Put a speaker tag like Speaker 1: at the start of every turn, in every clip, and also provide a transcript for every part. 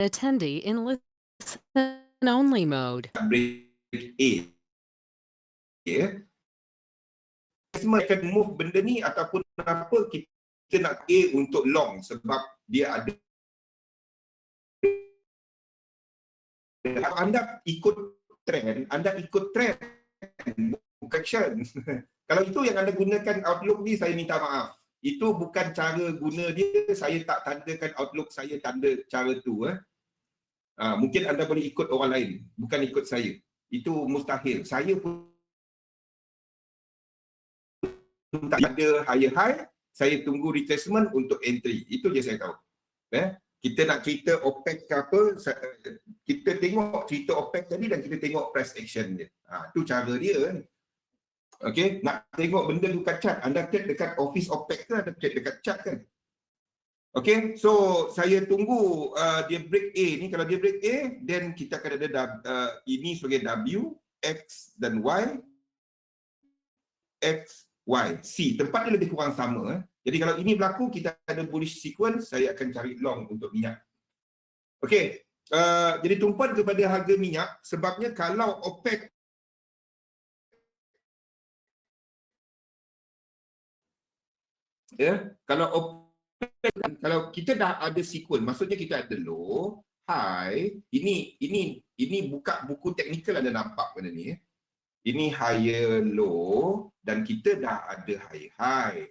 Speaker 1: attendee in listen-only mode.
Speaker 2: Break A, ya. Semua akan move benda ni ataupun apa, kita nak A untuk long sebab dia ada. Kalau anda ikut trend, bukan action. Kalau itu yang anda gunakan Outlook ni, saya minta maaf. Itu bukan cara guna dia, saya tak tandakan Outlook saya tanda cara tu. Mungkin anda boleh ikut orang lain, bukan ikut saya. Itu mustahil. Saya pun tak ada high, saya tunggu retracement untuk entry. Itu je saya tahu. Kita nak cerita OPEC ke apa, kita tengok cerita OPEC tadi dan kita tengok price action dia. Itu cara dia kan. Okey, nak tengok benda tu kat chart, anda check dekat office OPEC ke, anda check dekat chart kan. Okey, so saya tunggu dia break A ni. Kalau dia break A, then kita akan ada ini sebagai W, X dan Y. X, Y, C. Tempat dia lebih kurang sama. Jadi kalau ini berlaku, kita ada bullish sequence, saya akan cari long untuk minyak. Okey, jadi tumpuan kepada harga minyak, sebabnya kalau OPEC kalau kita dah ada sequence, maksudnya kita ada low, high, ini buka buku teknikal anda nampak benda ni. Ini higher low dan kita dah ada high.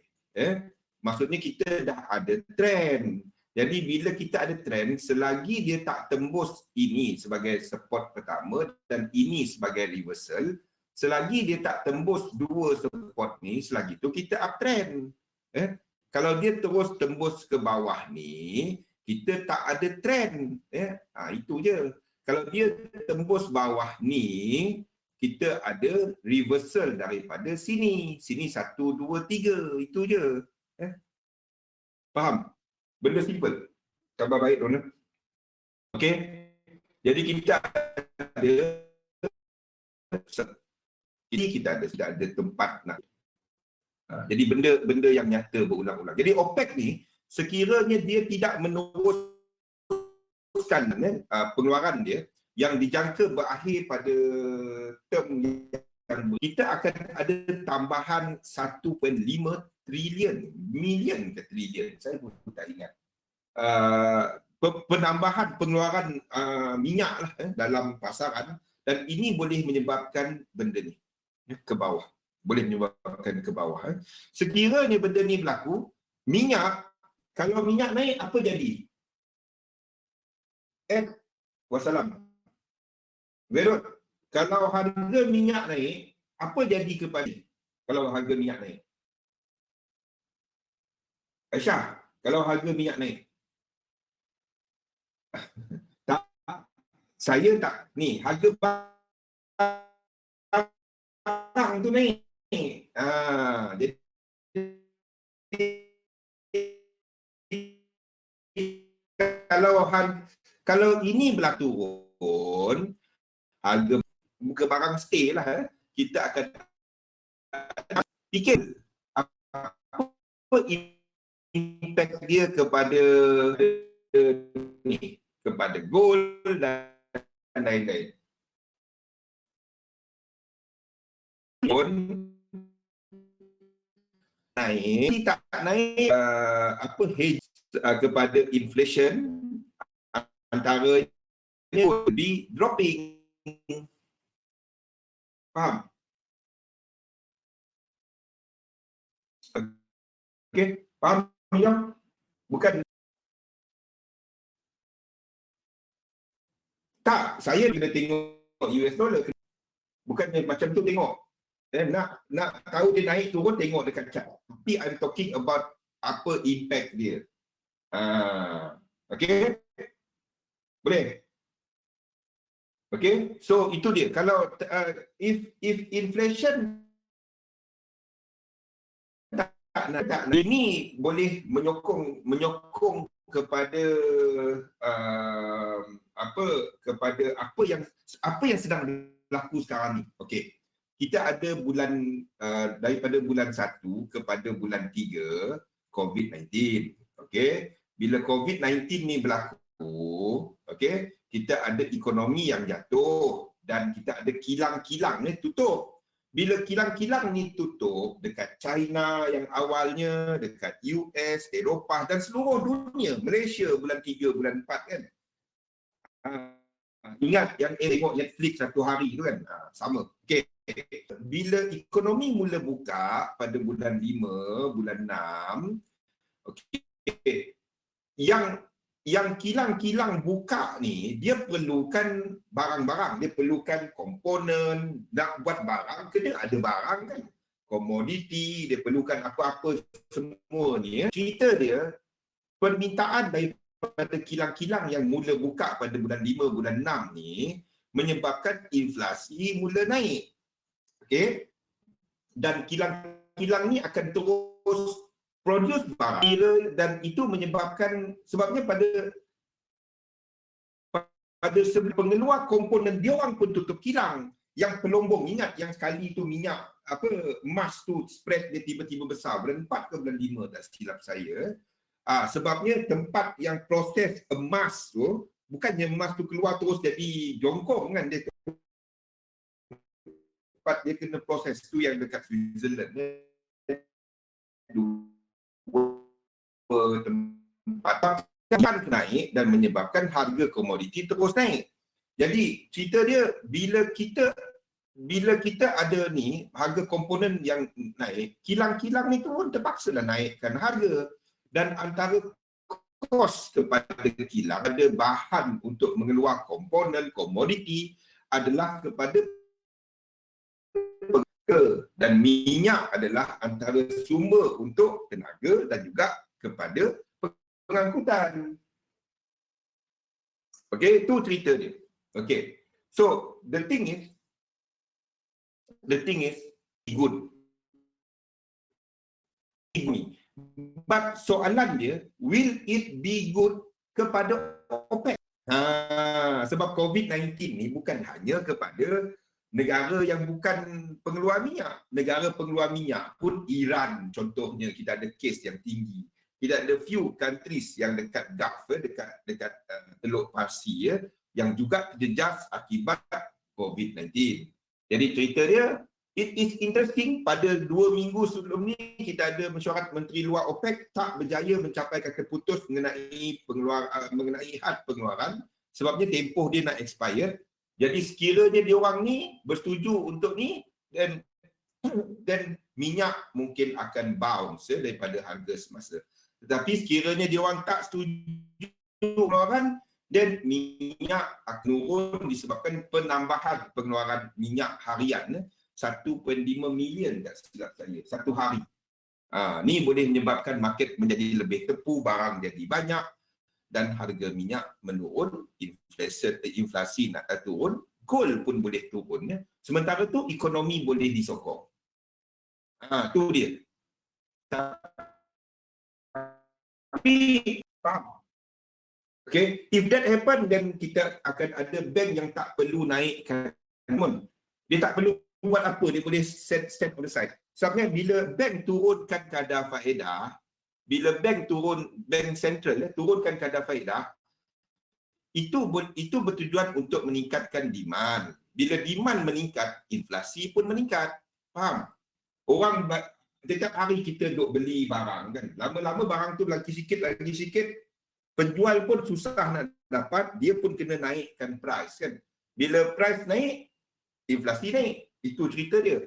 Speaker 2: Maksudnya kita dah ada trend. Jadi bila kita ada trend, selagi dia tak tembus ini sebagai support pertama dan ini sebagai reversal, selagi dia tak tembus dua support ni, selagi tu kita uptrend. Kalau dia terus tembus ke bawah ni, kita tak ada trend. Itu je. Kalau dia tembus bawah ni, kita ada reversal daripada sini. Sini 1, 2, 3. Itu je. Faham? Benda simple. Khabar baik, Ronald. Okey. Jadi kita ada ada tempat nak. Jadi benda yang nyata berulang-ulang. Jadi OPEC ni sekiranya dia tidak meneruskan pengeluaran dia yang dijangka berakhir pada term yang kita akan ada tambahan 1.5 trilion, million ke trilion, saya pun tak ingat. Penambahan pengeluaran minyak lah dalam pasaran, dan ini boleh menyebabkan benda ni ke bawah. Boleh menyebabkan ke bawah. Sekiranya benda ni berlaku, minyak, kalau minyak naik, apa jadi? Wassalam. Verot, kalau harga minyak naik, apa jadi kepada kalau harga minyak naik? Aisyah, kalau harga minyak naik? Tak, saya tak. Ni, harga barang tu naik. Jadi kalau ini berlaku turun, harga muka barang stay lah. Kita akan fikir apa impact dia kepada ni, kepada gold dan lain-lain. Naik, tak naik hedge kepada inflation, antara di dropping. Faham? Okey, faham ya? Bukan tak, saya kena tengok US dollar. Bukannya macam tu tengok. Nak tahu dia naik turun, tengok dekat chart. Tapi I'm talking about apa impact dia. Okey? Boleh? Okey? So itu dia. Kalau if inflation tak ini boleh menyokong kepada kepada apa yang sedang berlaku sekarang ni. Okey. Kita ada bulan daripada bulan 1 kepada bulan 3 COVID-19. Okey. Bila COVID-19 ni berlaku, okey, kita ada ekonomi yang jatuh dan kita ada kilang-kilang ni tutup. Bila kilang-kilang ni tutup dekat China yang awalnya, dekat US, Eropah dan seluruh dunia, Malaysia bulan 3, bulan 4 kan. Ingat yang tengok Netflix satu hari tu kan, sama. Okey. Bila ekonomi mula buka pada bulan 5, bulan 6, okey, yang kilang-kilang buka ni, dia perlukan barang-barang, dia perlukan komponen, nak buat barang, kena ada barang kan. Komoditi, dia perlukan apa-apa semua ni. Cerita dia, permintaan daripada kilang-kilang yang mula buka pada bulan 5, bulan 6 ni, menyebabkan inflasi mula naik. Okey? Dan kilang-kilang ni akan terus produce barang dan itu menyebabkan, sebabnya pada sebelum pengeluar komponen dia orang pun tutup kilang. Yang pelombong, ingat yang sekali tu minyak emas tu spread dia tiba-tiba besar bulan 4 ke bulan 5 tak silap saya. Sebabnya tempat yang proses emas tu, bukannya emas tu keluar terus jadi jongkong kan, dia tempat dia kena proses tu yang dekat Switzerland. Tempat akan naik dan menyebabkan harga komoditi terus naik. Jadi cerita dia, bila kita ada ni harga komponen yang naik, kilang-kilang ni pun terpaksalah naikkan harga. Dan antara kos kepada kilang, ada bahan untuk mengeluar komponen komoditi adalah kepada dan minyak adalah antara sumber untuk tenaga dan juga kepada pengangkutan. Okey, itu cerita dia. Okey. So, the thing is good. But soalan dia, will it be good kepada OPEC? Sebab COVID-19 ni bukan hanya kepada negara yang bukan pengeluar minyak. Negara pengeluar minyak pun Iran contohnya, kita ada kes yang tinggi. Kita ada few countries yang dekat Gulf, dekat Teluk Parsi yang juga terjejas akibat COVID-19. Jadi cerita dia, it is interesting, pada 2 minggu sebelum ni kita ada mesyuarat Menteri Luar OPEC tak berjaya mencapai kata putus mengenai had pengeluaran sebabnya tempoh dia nak expire. Jadi sekiranya dia orang ni bersetuju untuk ni, dan minyak mungkin akan bounce daripada harga semasa. Tetapi sekiranya dia orang tak setuju pengeluaran, dan minyak akan turun disebabkan penambahan pengeluaran minyak harian 1.5 million tak silap saya satu hari. Ni boleh menyebabkan market menjadi lebih tepu, barang jadi banyak dan harga minyak menurun, inflasi nak turun, gold pun boleh turun. Sementara tu ekonomi boleh disokong. Tu dia. Tapi faham. Okay, if that happen, then kita akan ada bank yang tak perlu naikkan. Dia tak perlu buat apa, dia boleh stand on the side. Sebabnya bila bank turunkan kadar faedah, bank sentral turunkan kadar faedah, itu bertujuan untuk meningkatkan demand. Bila demand meningkat, inflasi pun meningkat. Faham? Orang setiap hari kita duk beli barang kan. Lama-lama barang tu lagi sikit, penjual pun susah nak dapat, dia pun kena naikkan price kan. Bila price naik, inflasi naik. Itu cerita dia.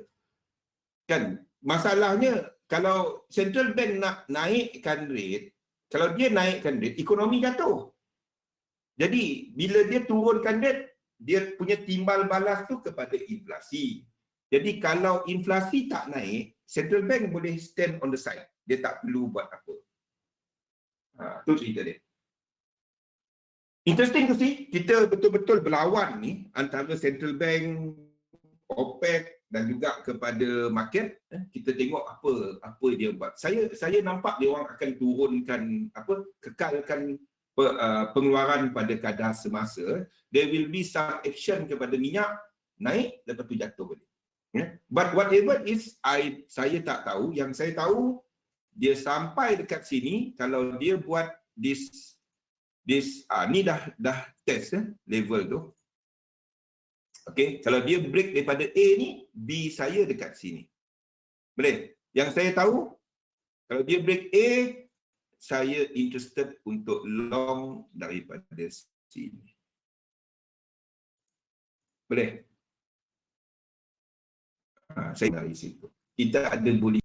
Speaker 2: Kan? Masalahnya kalau central bank nak naikkan rate, kalau dia naikkan rate, ekonomi jatuh. Jadi bila dia turunkan rate, dia punya timbal balas tu kepada inflasi. Jadi kalau inflasi tak naik, central bank boleh stand on the side. Dia tak perlu buat apa. Itu cerita dia. Interesting tu sih, kita betul-betul berlawan ni antara central bank, OPEC dan juga kepada market. Kita tengok apa dia buat. Saya nampak dia orang akan turunkan kekalkan pengeluaran pada kadar semasa. There will be some action kepada minyak naik, lepas tu jatuh balik. But whatever is, saya tak tahu. Yang saya tahu, dia sampai dekat sini, kalau dia buat this Ni dah test level tu. Okey, kalau dia break daripada A ni, B saya dekat sini. Boleh? Yang saya tahu, kalau dia break A, saya interested untuk long daripada sini. Boleh? Saya dari situ. Kita ada boleh.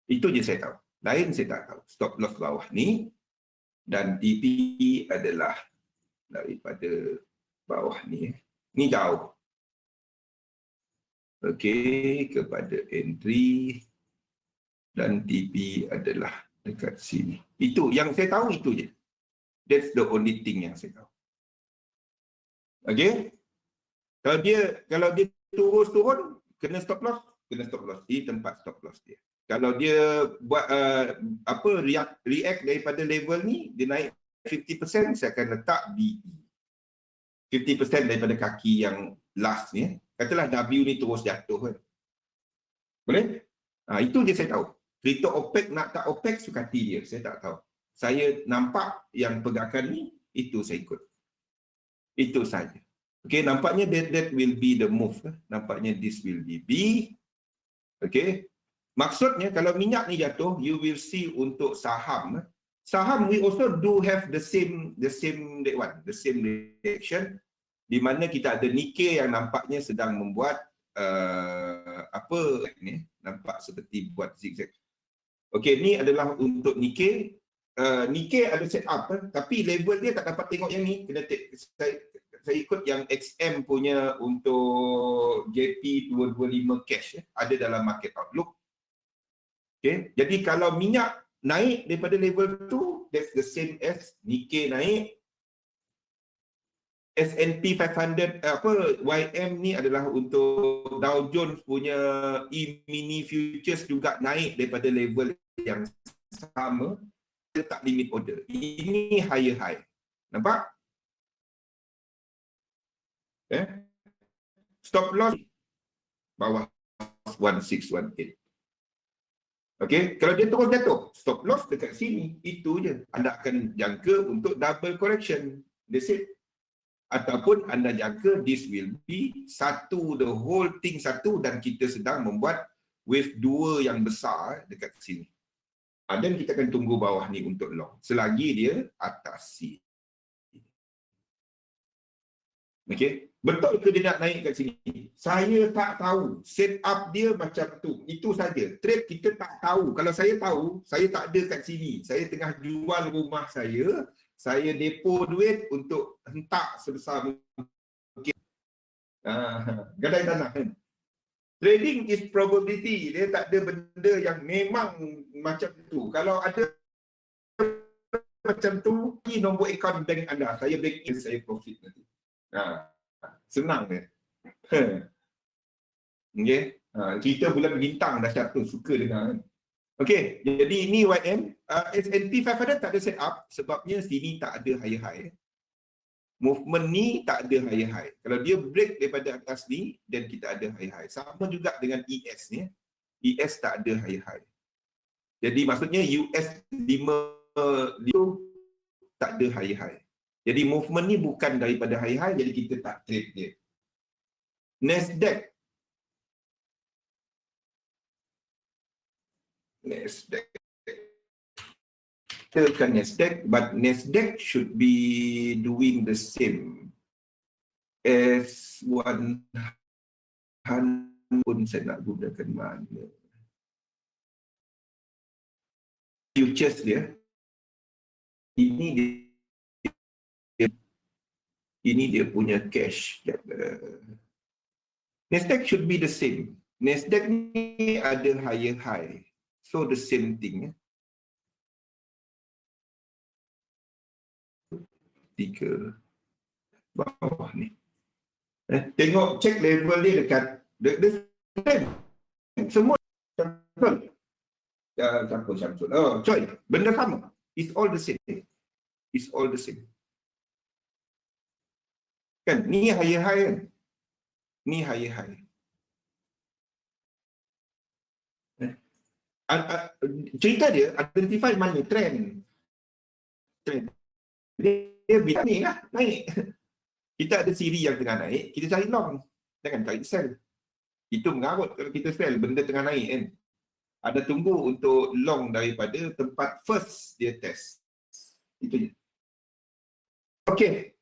Speaker 2: Itu je saya tahu. Lain saya tak tahu. Stop loss bawah ni dan TP adalah daripada bawah ni. Ni jauh. Okey, kepada entry dan TP adalah dekat sini. Itu yang saya tahu, itu je. That's the only thing yang saya tahu. Okey? Kalau dia terus turun, kena stop loss di tempat stop loss dia. Kalau dia buat react daripada level ni, dia naik 50%, saya akan letak BE. 50% daripada kaki yang last ni. Katalah W ni terus jatuh kan. Boleh? Itu je saya tahu. Crypto OPEC nak tak OPEC, suka hati dia. Saya tak tahu. Saya nampak yang pergerakan ni, itu saya ikut. Itu saja. Okay, nampaknya that will be the move. Nampaknya this will be B. Okay. Maksudnya kalau minyak ni jatuh, you will see untuk saham. Saham we also do have the same reaction, di mana kita ada Nikkei yang nampaknya sedang membuat ni, nampak seperti buat zigzag. Okey, ni adalah untuk Nikkei. Nikkei ada set up, tapi level dia tak dapat tengok yang ni. Kena saya ikut yang XM punya untuk JP 225 cash ada dalam market outlook. Okay. Jadi kalau minyak naik daripada level tu, that's the same as Nikkei naik. S&P 500 YM ni adalah untuk Dow Jones punya E-mini futures juga naik daripada level yang sama. Letak limit order. Ini higher high. Nampak? Stop loss bawah 1618. Okey, kalau dia terus jatuh, stop loss dekat sini, itu je. Anda akan jangka untuk double correction. That's it. Ataupun anda jangka this will be the whole thing satu, dan kita sedang membuat wave 2 yang besar dekat sini. Dan kita akan tunggu bawah ni untuk long. Selagi dia atas sini. Okey, betul ke dia nak naik kat sini? Saya tak tahu. Set up dia macam tu. Itu saja. Trade kita tak tahu. Kalau saya tahu, saya tak ada kat sini. Saya tengah jual rumah saya. Saya depo duit untuk hentak sebesar mungkin. Gadai tanah kan? Trading is probability. Dia tak ada benda yang memang macam tu. Kalau ada macam tu, ini nombor akaun bank anda. Saya bank in, saya profit nanti. Senang dia. Okay. Cerita bulan bintang dah satu, suka dengar kan. Okay, jadi ini YM. S&P 500 tak ada set up sebabnya sini tak ada higher high. Movement ni tak ada higher high. Kalau dia break daripada atas ni, dan kita ada higher high. Sama juga dengan ES ni. ES tak ada higher high. Jadi maksudnya US 5 itu tak ada higher high. Jadi movement ni bukan daripada high-high, jadi kita tak trade dia. Nasdaq. Tekan Nasdaq, but Nasdaq should be doing the same as 100 pun saya nak gunakan mana. Futures dia. Ini dia punya cash. Nasdaq should be the same. Nasdaq ni ada higher high. So the same thing. 3 bawah ni. Tengok, check level dia dekat the same. Semua Syamsul. Siapa Syamsul? Oh, Choi. Benda sama. It's all the same. It's all the same. Kan, ni higher high kan? Ni higher high. Cerita dia, identify mana trend. Dia bila ni lah, naik. Kita ada siri yang tengah naik, kita cari long. Jangan cari sell. Itu mengarut kalau kita sell, benda tengah naik kan. Ada tunggu untuk long daripada tempat first dia test. Itu je. Okey,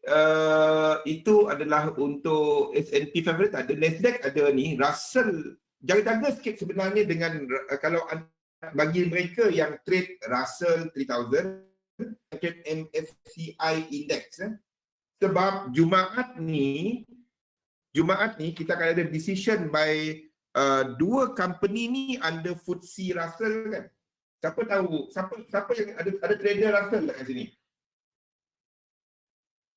Speaker 2: itu adalah untuk S&P 500. Ada Nasdaq, ada ni, Russell. Jaga-jaga sikit sebenarnya dengan, kalau bagi mereka yang trade Russell 3000, trade MSCI Index. Sebab Jumaat ni kita akan ada decision by dua company ni under FTSE Russell kan. Siapa tahu, siapa yang ada trader Russell kat sini?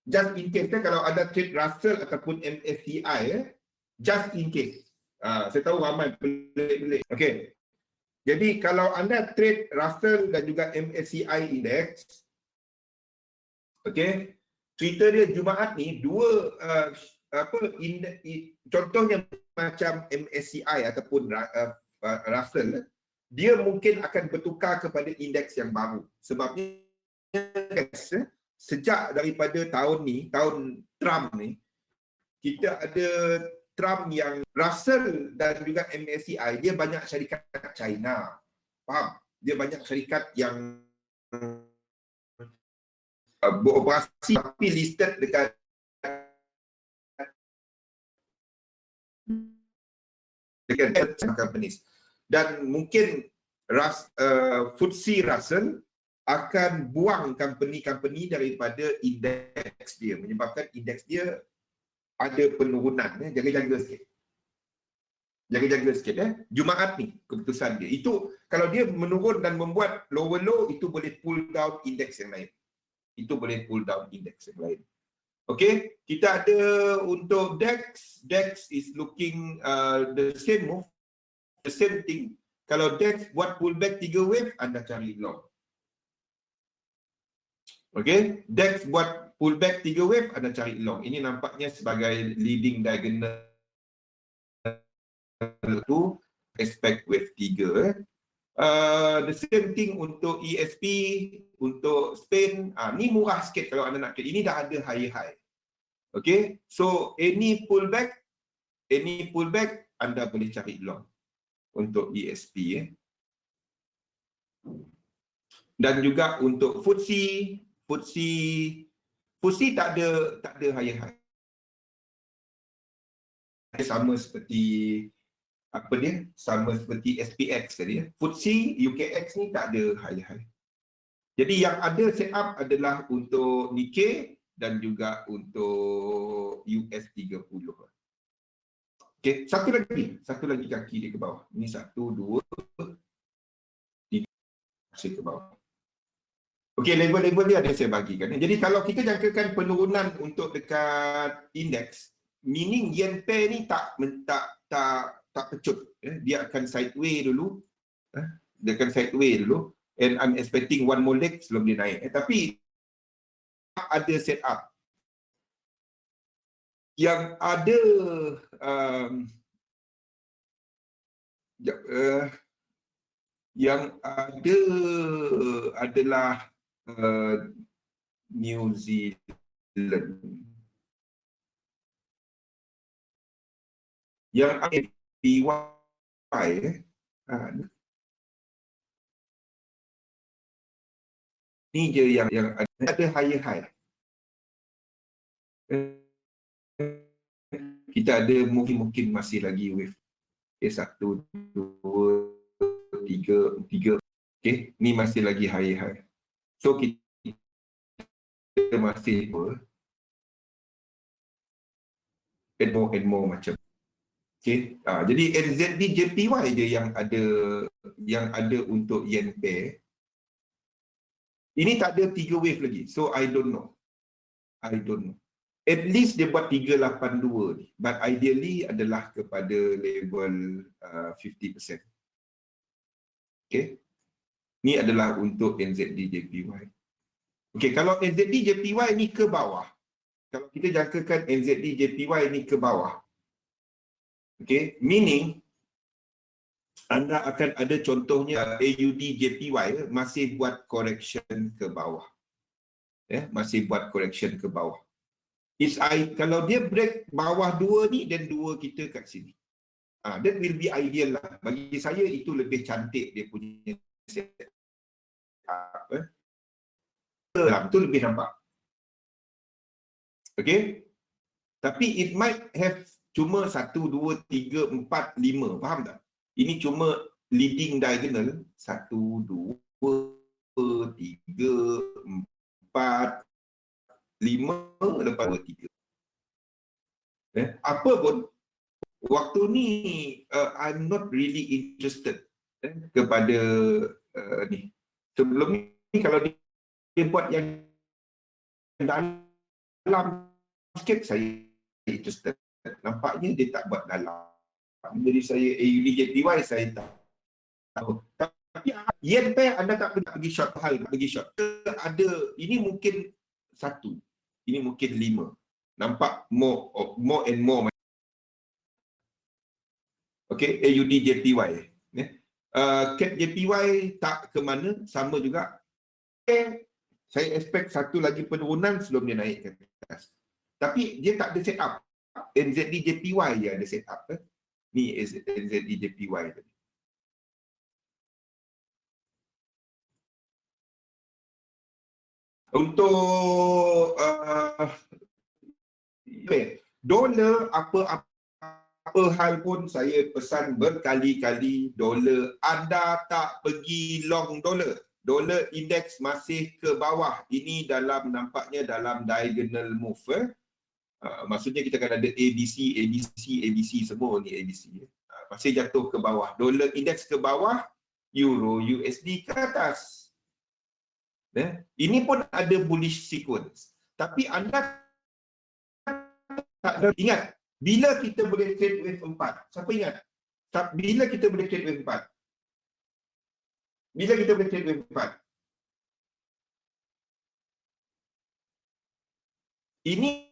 Speaker 2: Just in case kan, kalau ada trade Russell ataupun MSCI just in case. Saya tahu ramai pelik-pelik. Okey. Jadi kalau anda trade Russell dan juga MSCI Index, okey, cerita dia Jumaat ni dua contohnya macam MSCI ataupun Russell, dia mungkin akan bertukar kepada indeks yang baru. Sebabnya sejak daripada tahun Trump ni, kita ada Trump yang Russell dan juga MSCI, dia banyak syarikat China. Faham? Dia banyak syarikat yang beroperasi tapi listed dekat companies. Dan mungkin FTSE Russell akan buang company-company daripada indeks dia, menyebabkan indeks dia ada penurunan. Jaga-jaga sikit. Jaga-jaga sikit. Jumaat ni keputusan dia. Itu kalau dia menurun dan membuat lower low, itu boleh pull down indeks yang lain. Itu boleh pull down indeks yang lain. Okey, kita ada untuk DAX. DAX is looking the same move, the same thing. Kalau DAX buat pullback 3 wave, anda cari long. Okey, DAX buat pullback 3 wave, anda cari long. Ini nampaknya sebagai leading diagonal tu, expect wave 3. The same thing untuk ESP, untuk Spain. Ni murah sikit kalau anda nak trade. Ini dah ada high. Okay, so any pullback anda boleh cari long untuk ESP. Dan juga untuk FTSE tak ada high. Sama seperti sama seperti SPX tadi. FTSE UKX ni tak ada high. Jadi yang ada set up adalah untuk Nikkei dan juga untuk US 30. Okey, satu lagi kaki dia ke bawah. Ini 1, 2, 3 masih ke bawah. Okey, level-level dia ada saya bagikan. Jadi kalau kita jangkakan penurunan untuk dekat indeks, meaning yen pair ni tak pecut. Dia akan sideways dulu. Dia akan sideways dulu. And I'm expecting one more leg sebelum dia naik. Tapi ada set up. Yang ada adalah New Zealand. Yang PY ni je yang ada high. Kita ada mungkin masih lagi wave. Okay, 1, 2, 3. Okay, ni masih lagi high. So kita masih add more macam. Okay, jadi NZD JPY je yang ada untuk yen pair. Ini tak ada 3 wave lagi. So I don't know. At least dia buat 382 ni. But ideally adalah kepada level 50%. Okay. Ni adalah untuk NZD JPY. Okay, kalau NZD JPY ni ke bawah. Kalau kita jangkakan NZD JPY ni ke bawah. Okay, meaning anda akan ada contohnya AUD JPY masih buat correction ke bawah. masih buat correction ke bawah. Kalau dia break bawah 2 ni, dan 2 kita kat sini. That will be ideal lah. Bagi saya itu lebih cantik dia punya setup. Itu lebih nampak. Okay? Tapi it might have cuma 1, 2, 3, 4, 5. Faham tak? Ini cuma leading diagonal. 1, 2, 3, 4, 5, lepas 2, 3. Apa pun, waktu ni I'm not really interested kepada ni. Sebelum ni kalau dia buat yang dalam sikit, saya interested. Nampaknya dia tak buat dalam. Jadi saya AUD/JPY saya tak tahu. Tapi yen pair anda tak pergi short hal, pergi short. Ada, ini mungkin 1, ini mungkin 5. Nampak more and more. Okay, AUD/JPY. CAD JPY tak ke mana, sama juga. Saya expect satu lagi penurunan sebelum dia naik ke atas. Tapi dia tak ada set up. NZD/JPY dia ada set up. Ni NZD/JPY tadi. Untuk dolar, apa hal pun saya pesan berkali-kali, dolar anda tak pergi long dolar. Dolar indeks masih ke bawah. Ini nampaknya dalam diagonal move. Maksudnya kita akan ada ABC, ABC, ABC, semua ni ABC. Masih jatuh ke bawah. Dolar indeks ke bawah, euro USD ke atas. Ini pun ada bullish sequence. Tapi anda tak ada, ingat, bila kita boleh trade wave 4? Siapa ingat? Bila kita boleh trade wave 4? Bila kita boleh trade wave 4? Ini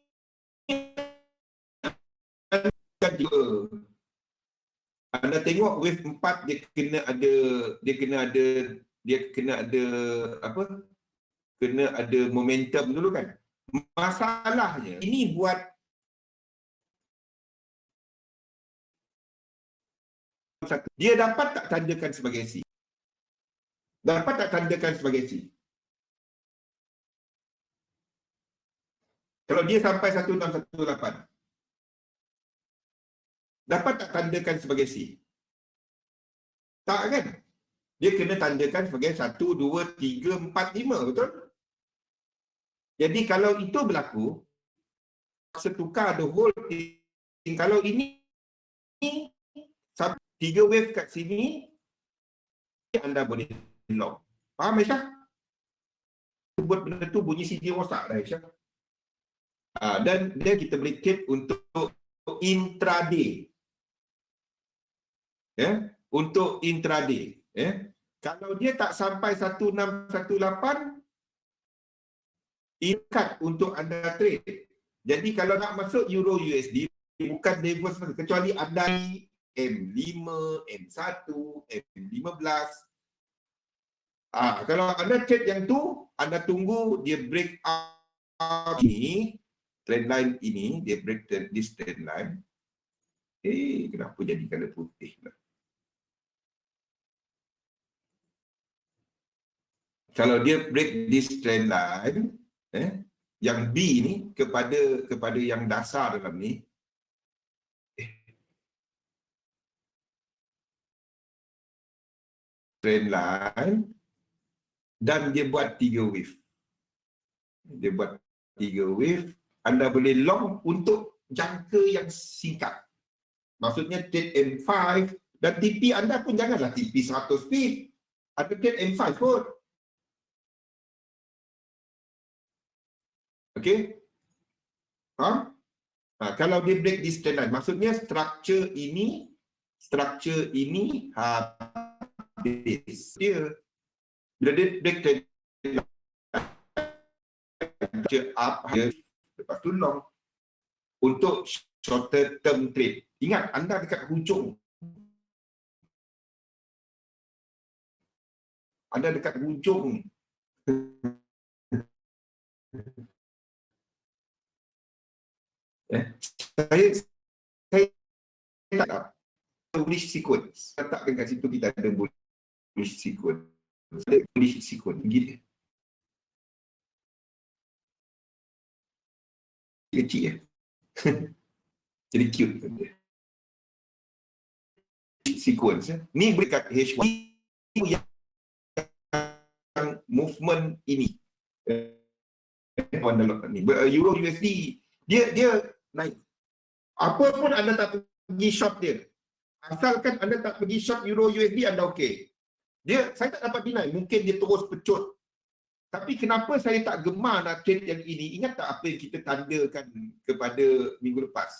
Speaker 2: anda tengok wave 4 dia kena ada apa? Kena ada momentum dulu kan. Masalahnya ini buat dia dapat tak tandakan sebagai C? Dapat tak tandakan sebagai C? Kalau dia sampai 1618, dapat tak tandakan sebagai C? Tak kan? Dia kena tandakan sebagai 1, 2, 3, 4, 5, betul? Jadi kalau itu berlaku, setukar the whole thing. Kalau ini 3 wave kat sini, anda boleh long. Faham Aisyah? Buat benda tu bunyi CJ rosak dah Aisyah. Dan kita boleh trade untuk intraday. Untuk intraday. Kalau dia tak sampai 1618, ikat untuk anda trade. Jadi kalau nak masuk euro USD, bukan level kecuali anda M5, M1, M15. Kalau anda trade yang tu, anda tunggu dia break out ini, trend line ini, dia break this trend line. Kenapa jadi color putih pula? Kalau dia break this trend line, yang B ni kepada yang dasar dalam ni, trend line, dan dia buat 3 wave. Dia buat 3 wave, anda boleh long untuk jangka yang singkat. Maksudnya trade M5, dan TP anda pun janganlah TP 100 pip. Ada trade M5 pun. Okey? Kalau dia break this trend line, maksudnya structure ini habis. Bila dia break trend up, lepas tu long untuk shorter term trade. Ingat, anda dekat hujung. Anda dekat hujung ni. Saya tak tahu bullish sequence. Letakkan kat situ kita ada bullish sequence. Ada bullish sequence. Gila. Kecil ya. Jadi cute. Sequence. Ni berkat H1 yang movement ini. Euro USD dia naik. Apa pun anda tak pergi short dia. Asalkan anda tak pergi short Euro USD, anda okey. Saya tak dapat deny, mungkin dia terus pecut. Tapi kenapa saya tak gemar nak trade yang ini? Ingat tak apa yang kita tandakan kepada minggu lepas?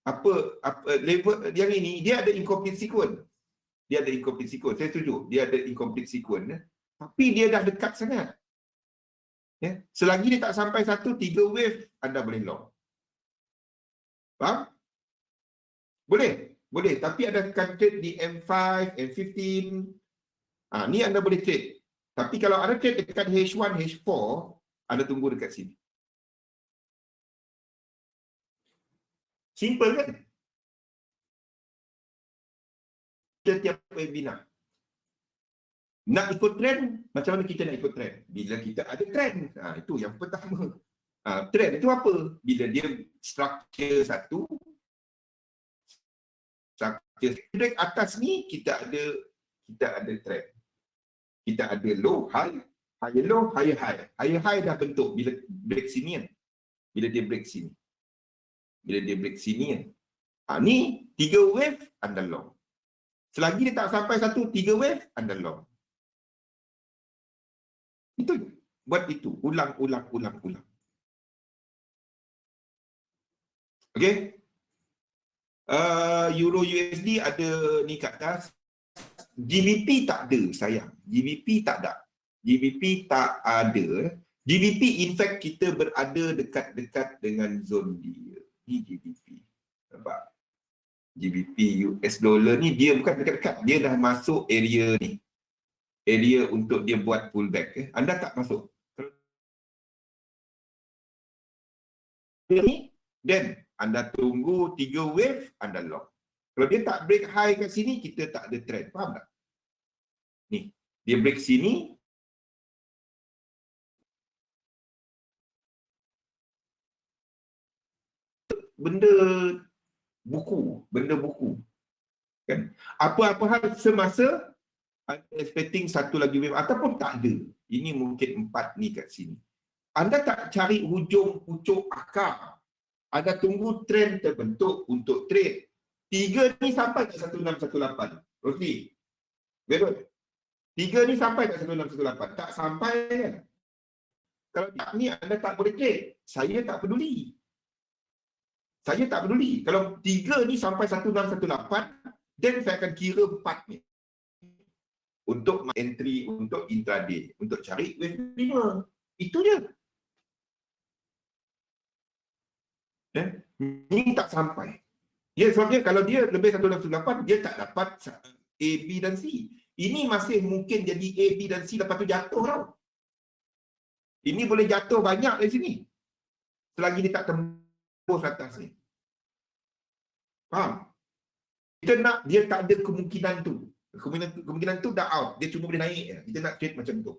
Speaker 2: Apa level yang ini, dia ada incomplete sequence. Dia ada incomplete sequence. Saya setuju, dia ada incomplete sequence. Tapi dia dah dekat sangat. Selagi dia tak sampai 1-3 wave, anda boleh long. Faham? Boleh. Boleh. Tapi ada trade di M5, M15. Ni anda boleh trade. Tapi kalau anda trade dekat H1, H4, anda tunggu dekat sini. Simple kan? Setiap webinar. Nak ikut trend, macam mana kita nak ikut trend? Bila kita ada trend. Itu yang pertama. Trend itu apa? Bila dia structure satu, structure break atas ni kita ada trend. Kita ada low, high, higher low, higher high. Higher high dah bentuk bila break sini kan. Bila dia break sini. Bila dia break sini kan. Ni 3 wave anda long. Selagi dia tak sampai 1-3 wave anda long. Itu je. Buat itu. Ulang. Okey. Euro USD ada ni kat atas. GBP tak ada sayang. GBP tak ada. GBP tak ada. GBP in fact kita berada dekat-dekat dengan zone dia. Ni GBP. Nampak? GBP US dollar ni dia bukan dekat-dekat. Dia dah masuk area ni. Area untuk dia buat pullback. Anda tak masuk. Ni, then anda tunggu 3 wave, anda long. Kalau dia tak break high kat sini, kita tak ada trend. Faham tak? Ni, dia break sini. Benda buku. Kan? Apa-apa hal semasa expecting satu lagi wave ataupun tak ada. Ini mungkin 4 ni kat sini. Anda tak cari hujung pucuk akar. Anda tunggu trend terbentuk untuk trade. 3 ni sampai ke 1618. Rosli. Betul. 3 ni sampai ke 1618. Tak sampai kan? Kalau tak ni anda tak boleh trade. Saya tak peduli. Kalau 3 ni sampai 1618, then saya akan kira 4 ni. Untuk entry, untuk intraday, untuk cari wave 5. Itu je. Ni tak sampai. Ya, sebabnya kalau dia lebih 1618, dia tak dapat A, B dan C. Ini masih mungkin jadi A, B dan C, lepas tu jatuh tau. Ini boleh jatuh banyak dari sini. Selagi dia tak tembus atas ni. Faham? Kita nak dia tak ada kemungkinan tu. Kemungkinan tu dah out. Dia cuma boleh naik je. Kita nak trade macam tu.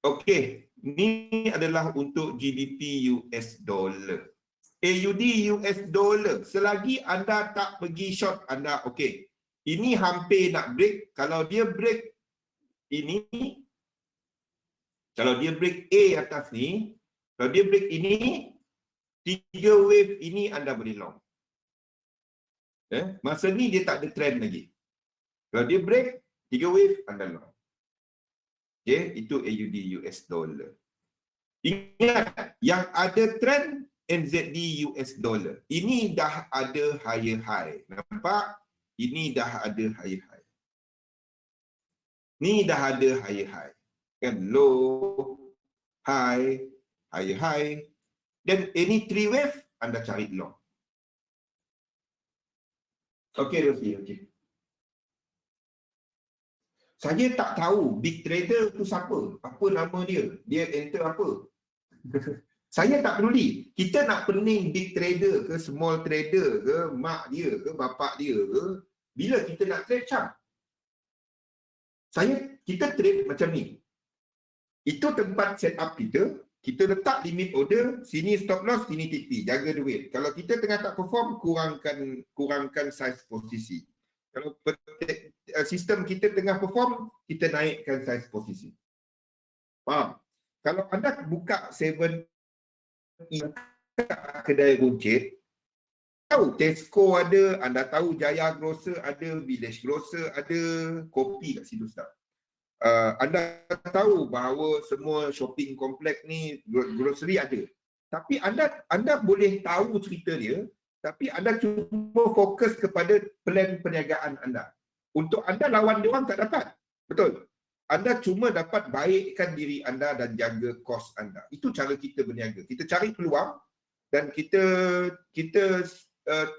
Speaker 2: Okey. Ni adalah untuk GBP US dollar. AUD US dollar. Selagi anda tak pergi short, anda okey. Ini hampir nak break. Kalau dia break ini, kalau dia break A atas ni, kalau dia break ini, 3 wave ini anda boleh long. Masa ni dia tak ada trend lagi. Kalau dia break 3 wave, anda long. Okay, itu AUD US dollar. Ingat, yang ada trend NZD US dollar. Ini dah ada higher high. Nampak? Ini dah ada higher high. Ni dah ada higher high. Kan low, high, higher high. Dan any 3 wave, anda cari long. Okey, Rosie, okey. Saya tak tahu big trader tu siapa, apa nama dia, dia enter apa. Saya tak peduli. Kita nak pening big trader ke small trader ke, mak dia ke bapak dia ke, bila kita nak trade macam kita trade macam ni. Itu tempat set up kita. Kita letak limit order, sini stop loss, sini TP, jaga duit. Kalau kita tengah tak perform, kurangkan size posisi. Kalau sistem kita tengah perform, kita naikkan size posisi. Faham? Kalau anda buka 7 kedai runcit, tahu Tesco ada, anda tahu Jaya Grocer ada, Village Grocer ada, kopi kat situ start. Anda tahu bahawa semua shopping kompleks ni grocery ada. Tapi anda boleh tahu cerita dia, tapi anda cuma fokus kepada plan perniagaan anda. Untuk anda lawan dia orang tak dapat. Betul. Anda cuma dapat baikkan diri anda dan jaga kos anda. Itu cara kita berniaga. Kita cari peluang dan kita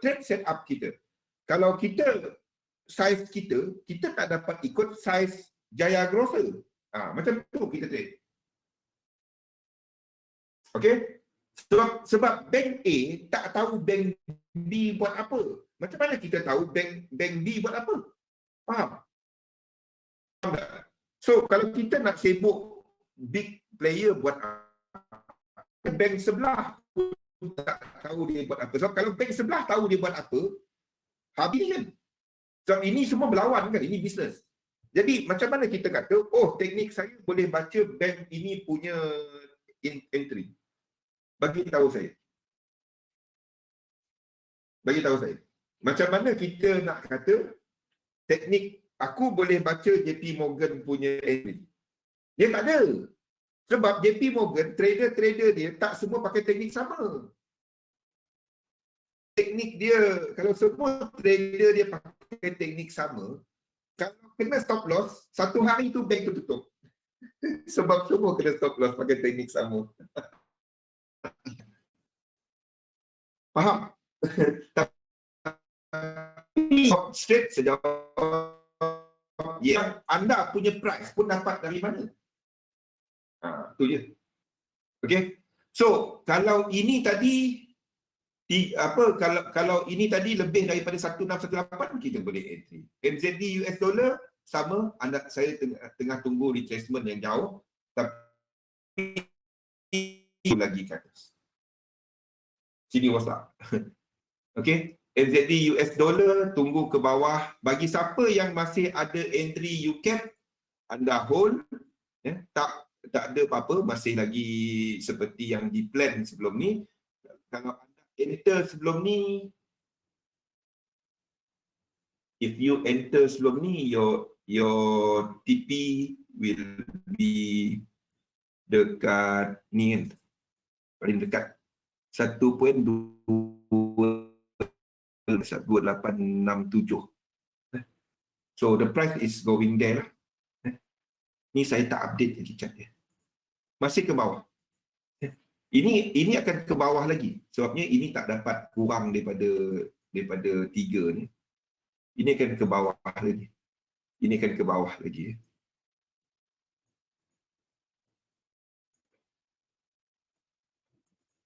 Speaker 2: trade set up kita. Kalau size kita tak dapat ikut size Jaya Grocer. Macam tu kita trade. Okey? Sebab bank A tak tahu bank B buat apa. Macam mana kita tahu bank B buat apa? Faham? Faham tak? So, kalau kita nak sibuk big player buat apa, bank sebelah tak tahu dia buat apa. Sebab kalau bank sebelah tahu dia buat apa, habis kan? Sebab ini semua berlawan kan? Ini bisnes. Jadi macam mana kita kata, oh teknik saya boleh baca bank ini punya entry. Bagi tahu saya. Macam mana kita nak kata teknik aku boleh baca JP Morgan punya entry. Dia tak ada. Sebab JP Morgan, trader-trader dia tak semua pakai teknik sama. Teknik dia, kalau semua trader dia pakai teknik sama, kalau kena stop loss, satu hari tu bank tu tutup. Sebab semua kena stop loss pakai teknik sama. Faham? Tapi straight sejauh yang anda punya price pun dapat dari mana? Tu je. Okey. So, kalau ini tadi kalau ini tadi lebih daripada 1618 kita boleh entry. NZD US dollar sama, saya tengah tunggu retracement yang jauh tapi lagi ke atas. Sini wasap. Okey, NZD US dollar tunggu ke bawah. Bagi siapa yang masih ada entry UCAP, anda hold, tak ada apa-apa, masih lagi seperti yang di plan sebelum ni. Kalau enter sebelum ni, if you enter sebelum ni, your TP will be dekat ni kan, paling dekat 1.2867. So the price is going there lah. Ni saya tak update lagi chart dia. Masih ke bawah. Ini akan ke bawah lagi. Sebabnya ini tak dapat kurang daripada 3 ni. Ini akan ke bawah lagi. Ini akan ke bawah lagi.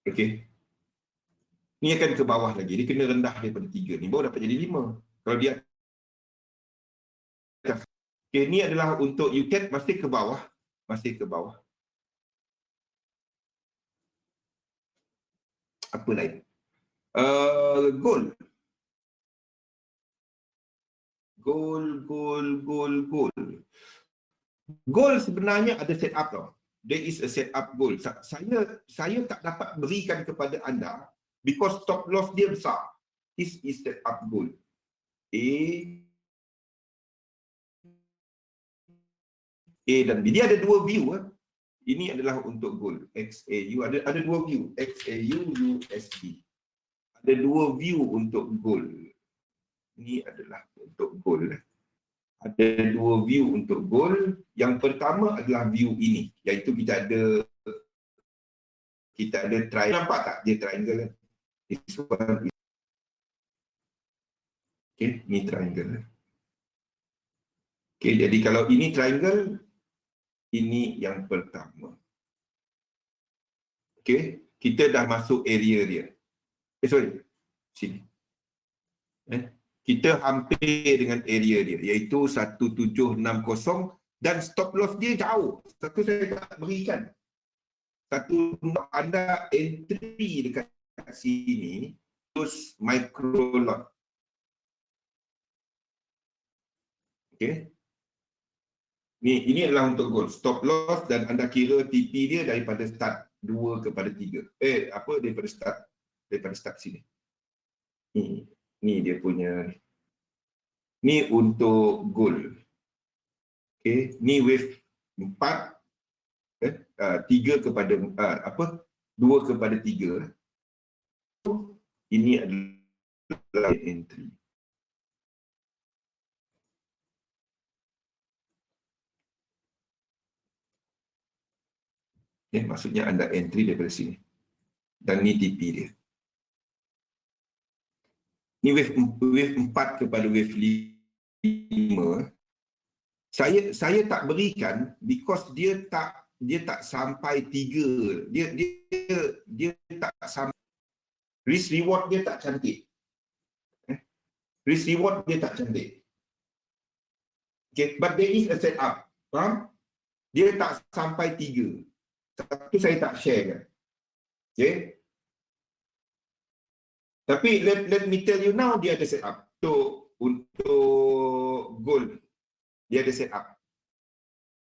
Speaker 2: Okey. Ini akan ke bawah lagi. Dia kena rendah daripada 3 ni. Baru dapat jadi 5. Kalau dia okey, ni adalah untuk UCAT masih ke bawah. Masih ke bawah. Apa lain? Gold. Gold sebenarnya ada set up tau. There is a set up goal. Saya tak dapat berikan kepada anda because stop loss dia besar. This is set up goal. A dan B. Dia ada dua view. Ini adalah untuk gold. XAU ada dua view. XAU, USD. Ada dua view untuk gold. Ini adalah untuk gold. Ada dua view untuk gold. Yang pertama adalah view ini, iaitu kita ada triangle. Nampak tak dia triangle? Okay, ini triangle. Okey, jadi kalau ini triangle, ini yang pertama. Okey, kita dah masuk area dia. Sorry, sini. Kita hampir dengan area dia, iaitu 1760 dan stop loss dia jauh. Satu saya tak berikan. Satu anda entry dekat sini, terus micro lot. Okey. Ini adalah untuk gold. Stop loss dan anda kira TP dia daripada start 2 kepada 3. Daripada start sini. Ni dia punya. Ni untuk gold. Okey, ni wave 4 3 kepada 2 kepada 3. Ini adalah entry. Maksudnya anda entry daripada sini. Dan ni TP dia. Ni wave 4 kepada wave 5. Saya tak berikan because dia tak sampai 3. Dia tak sampai. Risk reward dia tak cantik. Risk reward dia tak cantik. Okay, but there is a setup. Faham? Dia tak sampai 3. Satu saya tak share kan. Okay. Tapi let me tell you now, dia ada setup. Untuk gold, dia ada setup.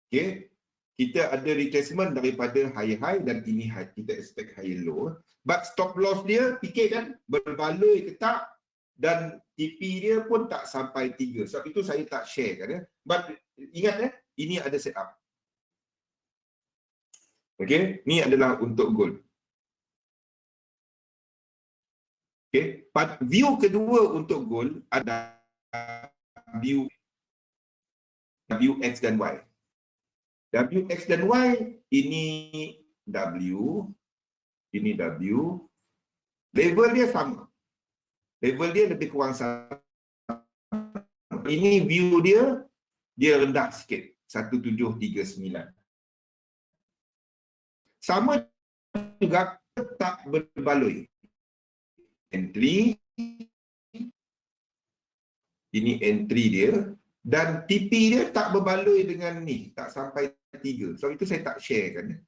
Speaker 2: Okay. Kita ada retracement daripada high dan ini kita expect high low. But stop loss dia, fikir kan, berbaloi ke tak, dan TP dia pun tak sampai 3. Sebab itu saya tak share kan. But ingat ini ada setup. Okay, ni adalah untuk gold. Okay, view kedua untuk gold ada view X dan Y. W, X dan Y, ini W, ini W. Level dia sama. Level dia lebih kurang sama. Ini view dia rendah sikit, 1739. Sama juga tak berbaloi. Entry, ini entry dia, dan TP dia tak berbaloi dengan ni, tak sampai 3. So itu saya tak share kan.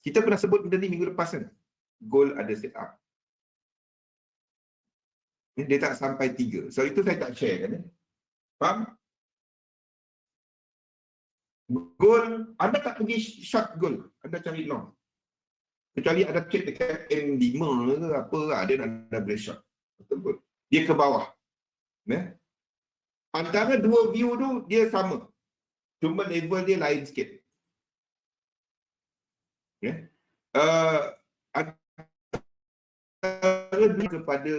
Speaker 2: Kita pernah sebut benda ni minggu lepas kan. Gold ada setup. Dia tak sampai 3. So itu saya tak share kan. Faham? Gold, anda tak pergi short gold, anda cari long. Kecuali ada trade dekat M5 ke apa, dia nak boleh short. Betul. Dia ke bawah. Antara dua view tu dia sama. Cuma level dia lain sikit. Antara dua kepada,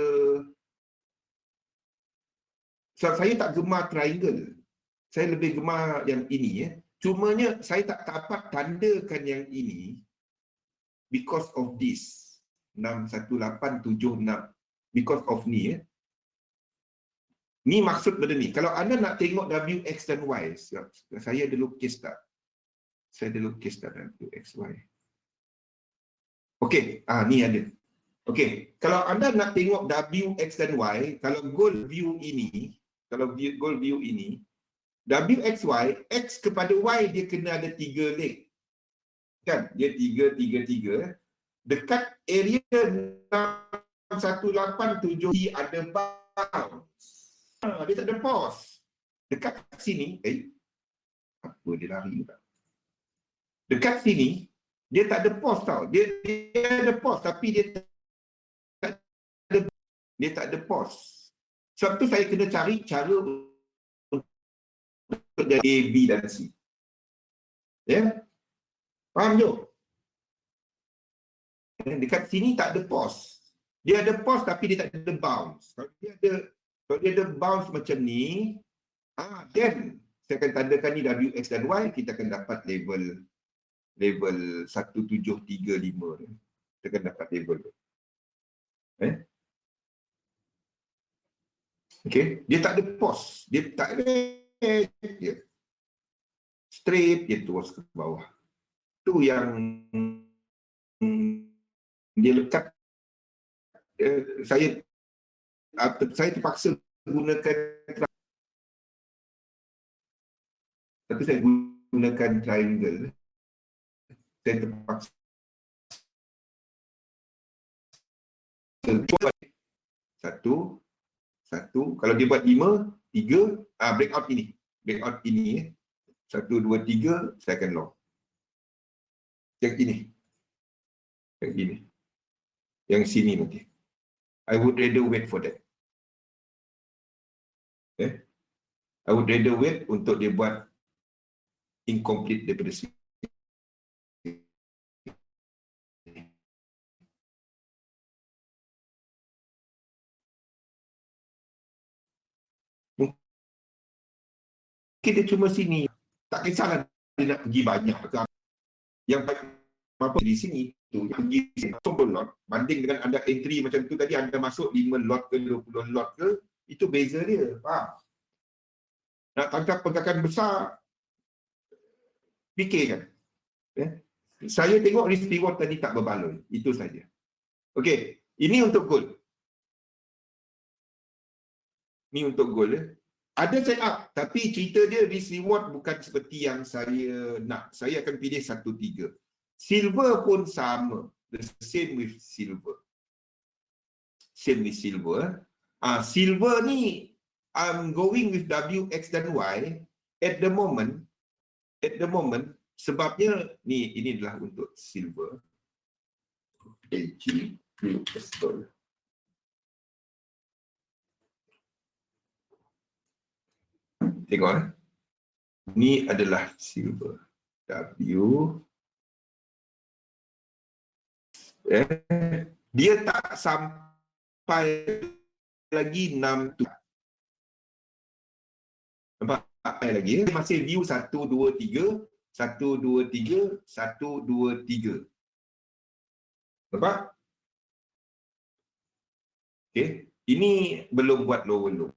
Speaker 2: saya tak gemar triangle. Saya lebih gemar yang ini. Cumanya saya tak dapat tandakan yang ini because of this. 61876. Because of ni. Ni maksud benda ni. Kalau anda nak tengok W, X dan Y. Saya ada lukis tak? Saya ada lukis tak W, X, Y? Okey. Ni ada. Okey. Kalau anda nak tengok W, X dan Y. Kalau gold view ini. Gold view ini. W, X, Y. X kepada Y dia kena ada 3 leg. Kan? Dia 3. Dekat area 6187 ada bounce. Dia tak ada pause. Dekat sini, apa dia lari tak? Dekat sini, dia tak ada pause tau. Dia ada pause tapi dia tak ada pause. Sebab tu saya kena cari cara untuk jadi A, B dan C. Faham je? Dekat sini tak ada pause. Dia ada pause tapi dia tak ada bounce. Kalau dia ada bounce macam ni, then saya akan tandakan ni W, X dan Y, kita akan dapat level 1735. Kita akan dapat level tu. Okay, dia tak ada pause, dia tak ada, dia straight, dia terus ke bawah. Itu yang dia lekat. Saya terpaksa gunakan, tapi saya gunakan triangle. Saya terpaksa satu, kalau dia buat 5, 3, breakout ini, 1, 2, 3, saya akan long. Yang ini, yang sini nanti. I would rather wait for that. I would rather wait untuk dia buat incomplete daripada sini. Mungkin dia cuma sini. Tak kisahlah dia nak pergi banyak ke apa. Yang apa di sini tu, yang pergi sini, lot, banding dengan anda entry macam tu tadi, anda masuk 5 lot ke 20 lot ke, itu beza dia. Faham? Nak tangkap pergerakan besar, fikirkan. Saya tengok risk reward tadi tak berbaloi. Itu saja. Okey, ini untuk gold. Ini untuk gold. Ada set up, tapi cerita dia risk reward bukan seperti yang saya nak. Saya akan pilih 1-3. Silver pun sama. The same with silver. Same with silver. Silver ni, I'm going with W, X dan Y at the moment, sebabnya ni, ini adalah untuk silver. AG, pistol. Tengok, ni adalah silver. W. Dia tak sampai lagi 6 tu. Nampak? Sampai lagi. Dia masih view 1, 2, 3. 1, 2, 3. 1, 2, 3. Nampak? Okay. Ini belum buat lower low.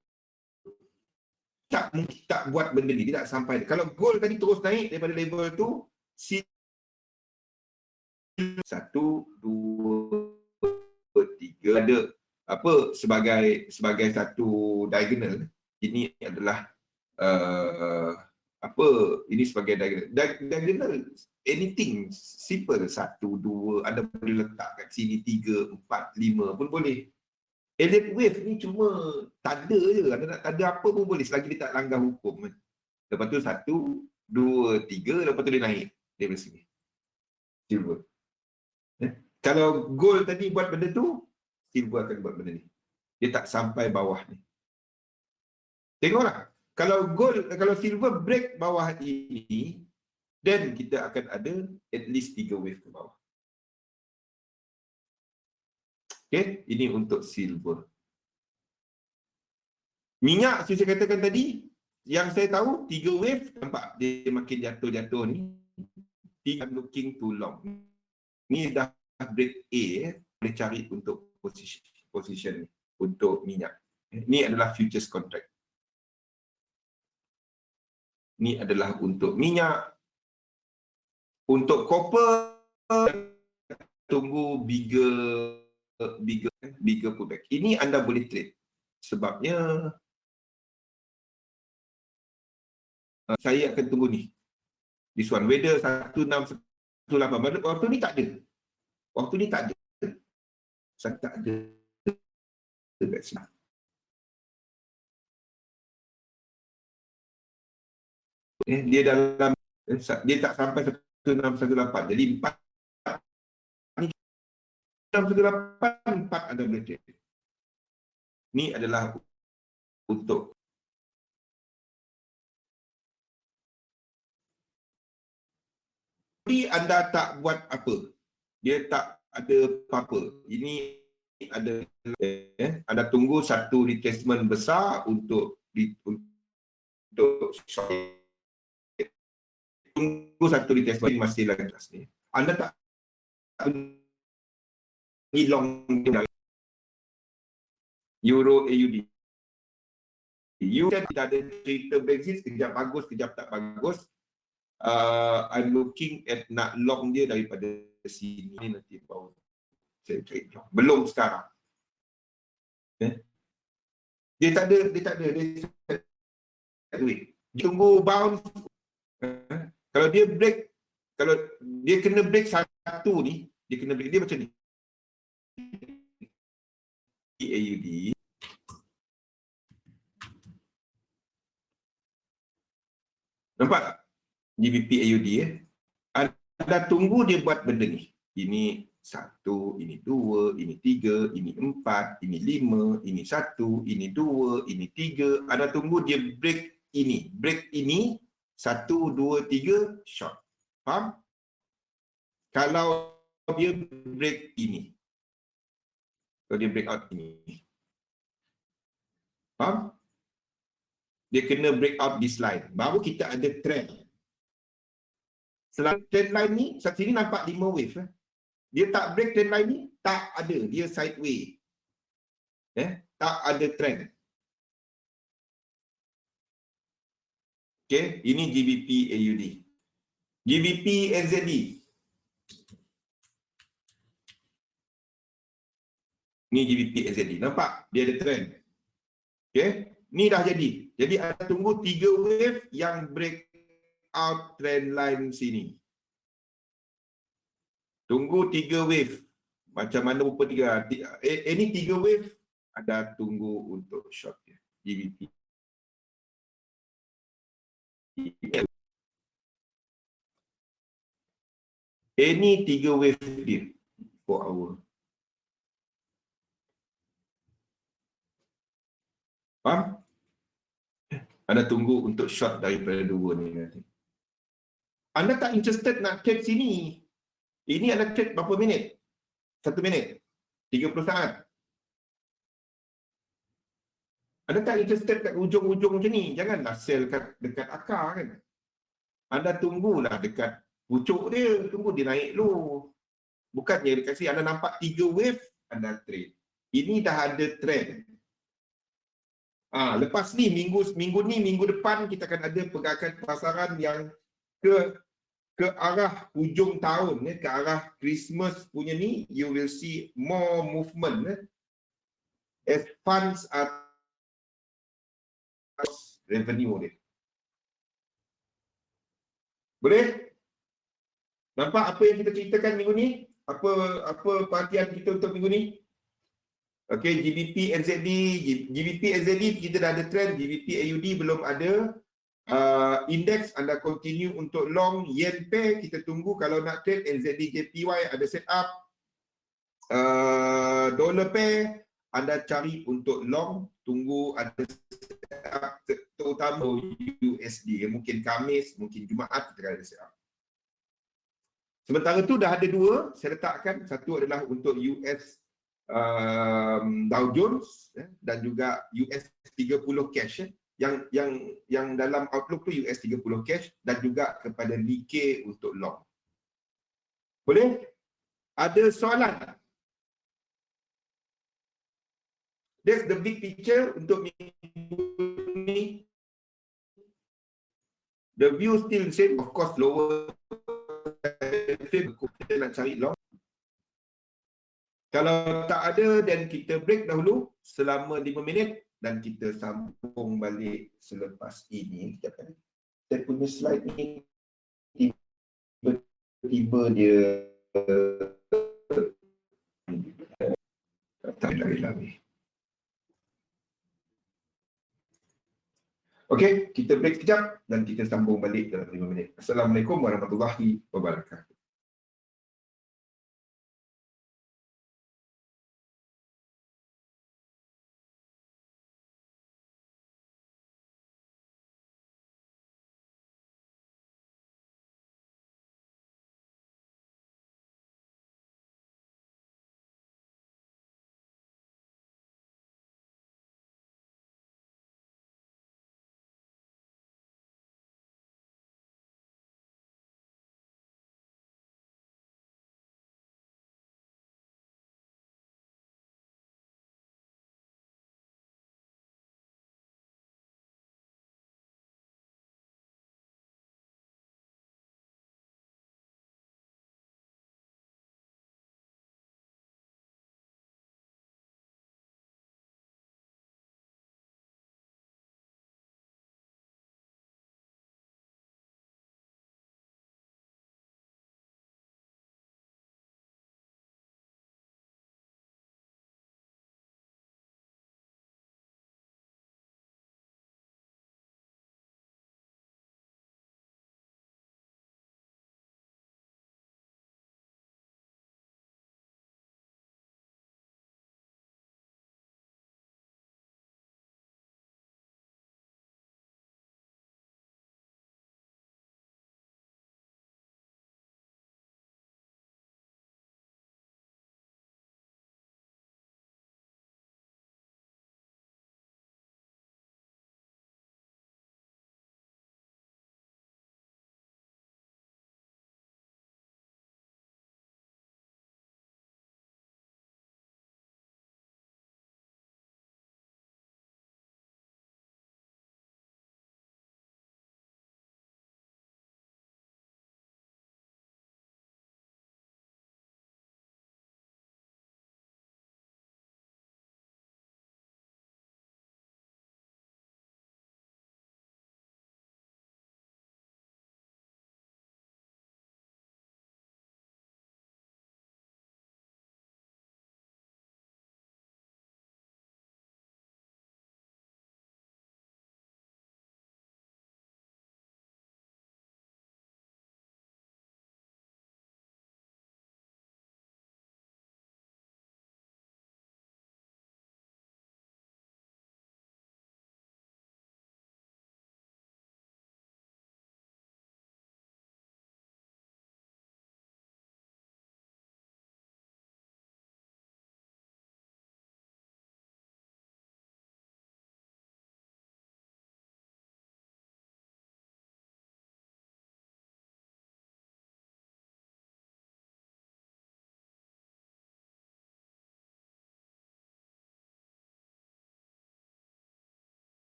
Speaker 2: Tak buat benda ni, dia tak sampai. Kalau gold tadi terus naik daripada level tu, 1, 2, 3 ada apa sebagai satu diagonal. Ini adalah apa, ini sebagai diagonal anything simple, 1, 2 anda boleh letak kat sini, 3, 4, 5 pun boleh. Elliott wave ni cuma tanda je, anda nak tanda apa pun boleh selagi dia tak langgar hukum. Lepas tu 1, 2, 3, lepas tu dia naik daripada sini. Silver. Kalau gold tadi buat benda tu, silver akan buat benda ni. Dia tak sampai bawah ni. Tengoklah. Kalau silver break bawah ini, then kita akan ada at least 3 wave ke bawah. Okay, ini untuk silver. Minyak, saya katakan tadi, yang saya tahu 3 wave, nampak dia makin jatuh-jatuh ni. I'm looking too long. Ni dah break A, boleh cari untuk position ni, untuk minyak. Ini adalah futures contract. Ini adalah untuk minyak. Untuk copper, tunggu bigger pullback. Ini anda boleh trade. Sebabnya saya akan tunggu ni. This one, whether 1618. Waktu ni tak ada. Saya tak ada dekat sini. Dia dalam, dia tak sampai 1618. Jadi 4 ni 1618, 4 anda boleh trade. Ni adalah untuk tapi anda tak buat apa. Dia tak ada apa-apa. Ini ada anda tunggu satu retracement besar untuk short. Tunggu satu retracement masih lagi atas ni. Anda tak long Euro AUD. You kan kita ada cerita Brexit, sekejap bagus, sekejap tak bagus. I'm looking at nak long dia daripada sini nanti baru saya trade long. Belum sekarang. Dia tak ada, dia tak duit. Dia tunggu bounce. Kalau dia break, kalau dia kena break satu ni, dia kena break dia macam ni. AUD. Nampak tak? GBP AUD Anda tunggu dia buat benda ni. Ini 1, ini 2, ini 3, ini 4, ini 5, ini 1, ini 2, ini 3. Anda tunggu dia break ini. Break ini 1, 2, 3 short. Faham? Kalau dia break ini. Kalau dia break out ini. Faham? Dia kena break out this line. Baru kita ada trend. Selain trend line ni, sini nampak 5 wave. Dia tak break trend line ni, tak ada. Dia sideways. Tak ada trend. Okay, ini GBP AUD. GBP NZD. Ni GBP NZD. Nampak? Dia ada trend. Okay, ni dah jadi. Jadi anda tunggu 3 wave yang break out trend line sini. Tunggu 3 wave. Macam mana rupa 3? Ini 3 wave, anda tunggu untuk short dia. GBP. Ini 3 wave dia. 4 hour. Faham? Anda tunggu untuk short daripada 2 ni nanti. Anda tak interested nak trade sini. Ini anda trade berapa minit? 1 minit. 30 saat. Anda tak interested kat ujung-ujung macam ni. Janganlah sell dekat akar kan. Anda tunggulah dekat pucuk dia. Tunggu dia naik dulu. Bukannya dia kasi anda nampak 3 wave, anda trade. Ini dah ada trend. Lepas ni, minggu depan kita akan ada pergerakan pasaran yang ke arah hujung tahun, ke arah Christmas punya ni, you will see more movement as funds are revenue dia. Boleh? Nampak apa yang kita ceritakan minggu ni? Apa perhatian kita untuk minggu ni? Okey, GBP NZD, GBP NZD kita dah ada trend, GBP AUD belum ada. Index anda continue untuk long. Yen pair kita tunggu kalau nak trade. NZD JPY ada set up. Dollar pair anda cari untuk long, tunggu ada set up, terutama USD. Mungkin Khamis, mungkin Jumaat kita ada set up. Sementara tu dah ada 2 saya letakkan. Satu adalah untuk US Dow Jones dan juga US 30 cash yang dalam outlook tu US 30 cash dan juga kepada Nikkei untuk long. Boleh? Ada soalan tak? That's the big picture untuk minggu ni. The view still the same, of course lower. Kita nak cari long. Kalau tak ada, dan kita break dahulu selama 5 minit dan kita sambung balik selepas ini. Saya punya slide ni tiba-tiba dia tak lari-lari. Okey, kita break sekejap dan kita sambung balik dalam 5 minit. Assalamualaikum warahmatullahi wabarakatuh.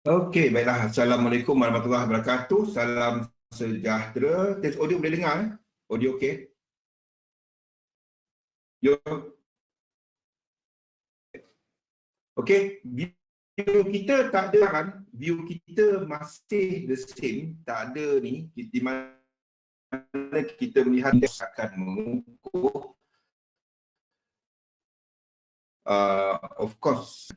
Speaker 2: Okey, baiklah. Assalamualaikum warahmatullahi wabarakatuh. Salam sejahtera. Test audio boleh dengar? Audio okey? Yo. Okey, view kita tak ada kan? View kita masih the same, tak ada ni di mana kita melihat akan mengukuh of course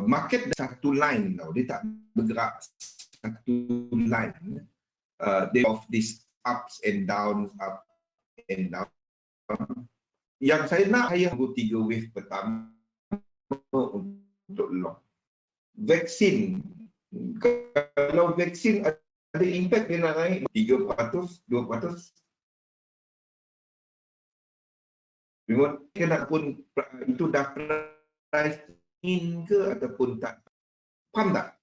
Speaker 2: market satu line tau, dia tak bergerak satu line. They of this ups and downs, up and down. Yang saya nak saya 3 wave pertama untuk long. Vaksin, kalau vaksin ada impact dia nak naik 3%, 2%. Kena pun itu dah price in ke ataupun tak? Faham tak?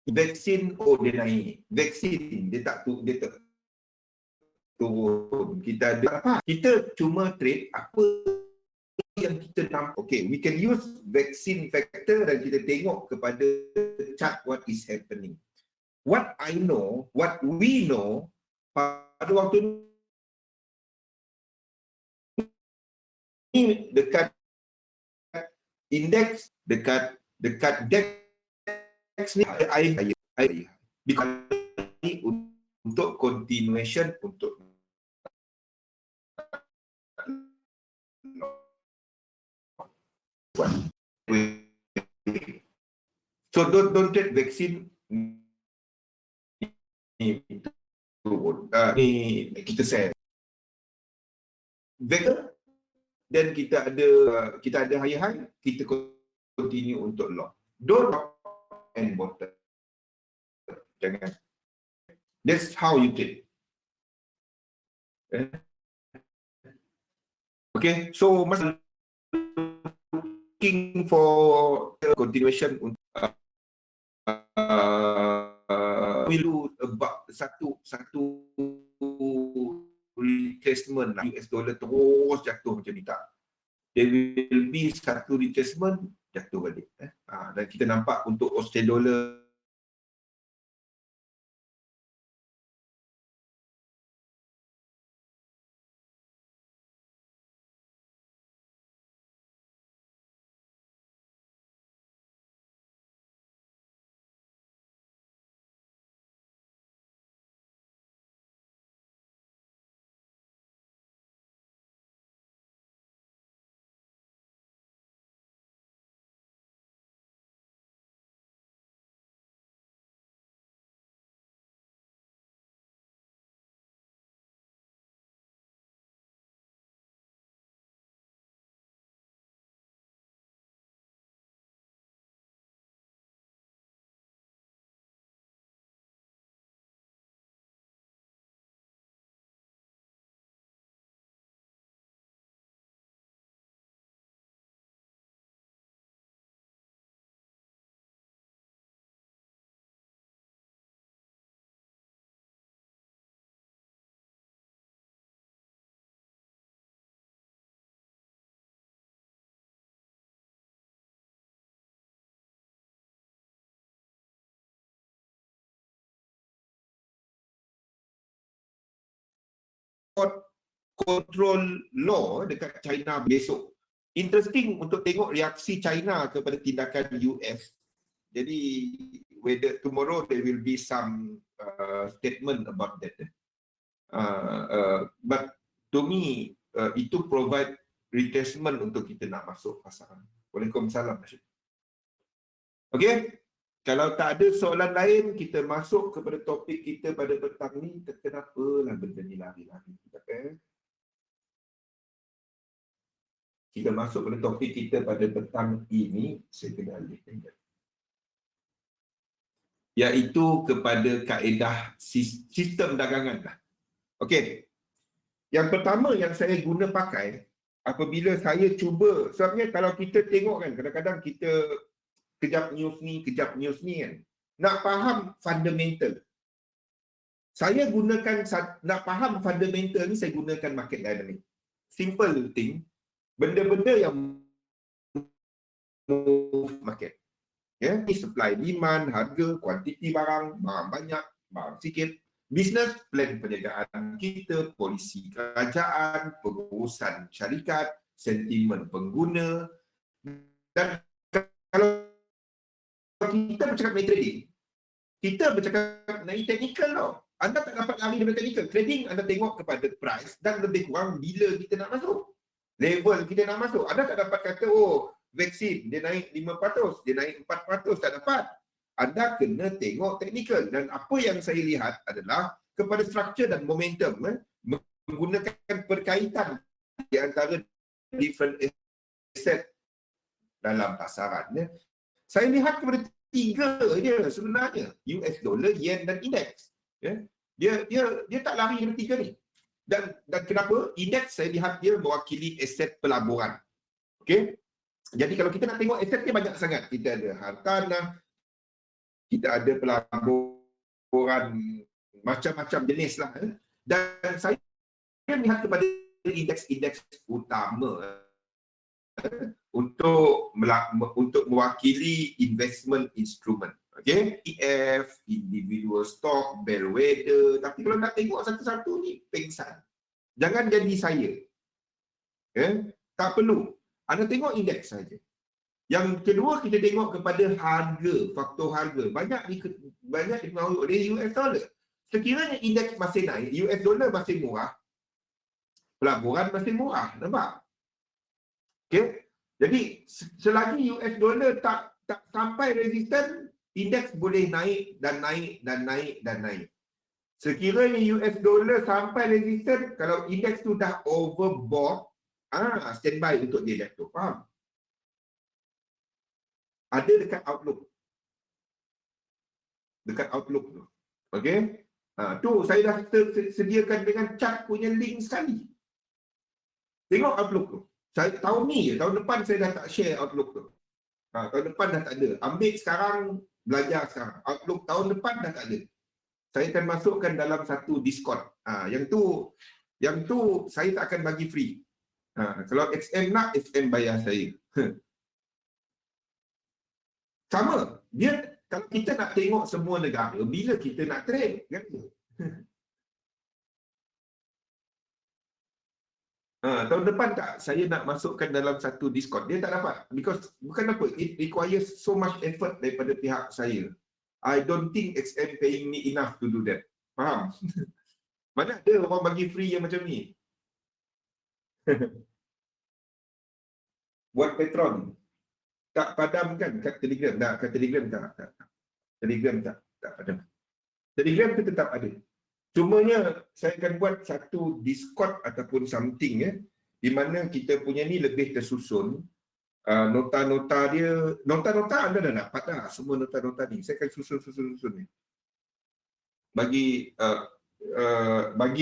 Speaker 2: Vaksin, dia naik. Vaksin, dia tak turun. Kita ada apa? Kita cuma trade apa yang kita nampak. Okay, we can use vaccine factor dan kita tengok kepada chart what is happening. What I know, what we know, pada waktu ni dekat indeks, dekat DAX ni air untuk continuation untuk so don't trade vaksin ni kita share vector dan kita ada high, kita continue untuk long. Don't top and bottom. Jangan. That's how you trade. Okay, so must looking for continuation untuk will about satu retracement US dollar terus jatuh macam ni tak. There will be satu retracement jatuh balik. Dan kita nampak untuk Australian dollar control law dekat China besok. Interesting untuk tengok reaksi China kepada tindakan US. Jadi whether tomorrow there will be some statement about that. But to me itu provide retracement untuk kita nak masuk pasaran. Waalaikumsalam. Okey. Kalau tak ada soalan lain, kita masuk kepada topik kita pada petang ni. Kenapalah benda ni lari-lari. Kita masuk pada topik kita pada petang ini, saya kena alihkan. Iaitu kepada kaedah sistem dagangan. Okey. Yang pertama yang saya guna pakai, apabila saya cuba, sebabnya kalau kita tengok kan, kadang-kadang kita kejap news ni kan. Nak faham fundamental. Saya gunakan, nak faham fundamental ni, saya gunakan market dynamic. Simple thing. Benda-benda yang move market. Ya, ni supply demand, harga, kuantiti barang, barang banyak, barang sikit, business plan perniagaan kita, polisi kerajaan, pengurusan syarikat, sentimen pengguna. Dan kalau kita bercakap mengenai trading, kita bercakap mengenai technical tau. Anda tak dapat lari daripada technical. Trading anda tengok kepada price dan lebih kurang bila kita nak masuk. Level kita nak masuk. Anda tak dapat kata, oh, vaksin dia naik 5%, dia naik 4%, tak dapat. Anda kena tengok technical. Dan apa yang saya lihat adalah kepada structure dan momentum, menggunakan perkaitan di antara different asset dalam pasaran. Saya lihat kepada 3 je sebenarnya. US dollar, yen dan indeks. Dia tak lari dari 3 ni. Dan kenapa? Indeks saya lihat dia mewakili aset pelaburan. Okey? Jadi kalau kita nak tengok aset dia banyak sangat. Kita ada hartanah, kita ada pelaburan macam-macam jenis lah. Dan saya lihat kepada indeks-indeks utama untuk mewakili investment instrument. Okay? ETF, individual stock, bellwether. Tapi kalau nak tengok satu-satu ni, pengsan. Jangan jadi saya. Tak perlu. Anda tengok indeks saja. Yang kedua, kita tengok kepada harga, faktor harga. Banyak dipengaruhi oleh US dollar. Sekiranya indeks masih naik, US dollar masih murah, pelaburan masih murah. Nampak? Okay? Jadi, selagi US dollar tak sampai resisten, indeks boleh naik dan naik dan naik dan naik. Sekiranya US dollar sampai resisten, kalau indeks tu dah overbought, standby untuk dia jatuh. Faham? Ada dekat outlook. Dekat outlook tu. Okey? Tu saya dah sediakan dengan chart punya link sekali. Tengok outlook tu. Tahun ni je, tahun depan saya dah tak share outlook tu. Tahun depan dah tak ada. Ambil sekarang, belajar sekarang. Outlook tahun depan dah tak ada. Saya akan masukkan dalam satu Discord. Yang tu saya tak akan bagi free. Kalau XM nak, XM bayar saya. Sama. Dia, kalau kita nak tengok semua negara, bila kita nak trade, kan? Tahun depan tak saya nak masukkan dalam satu Discord. Dia tak dapat. Because, bukan apa, it requires so much effort daripada pihak saya. I don't think XM paying me enough to do that. Faham? Mana ada orang bagi free yang macam ni? Buat Patreon. Tak padam kan kat Telegram? Tak, kat Telegram tak. Telegram tak padam. Telegram tu tetap ada. Cumanya saya akan buat satu Discord ataupun something di mana kita punya ni lebih tersusun. Nota-nota dia, nota-nota anda dah dapat dah semua nota-nota ni. Saya akan susun ni. Bagi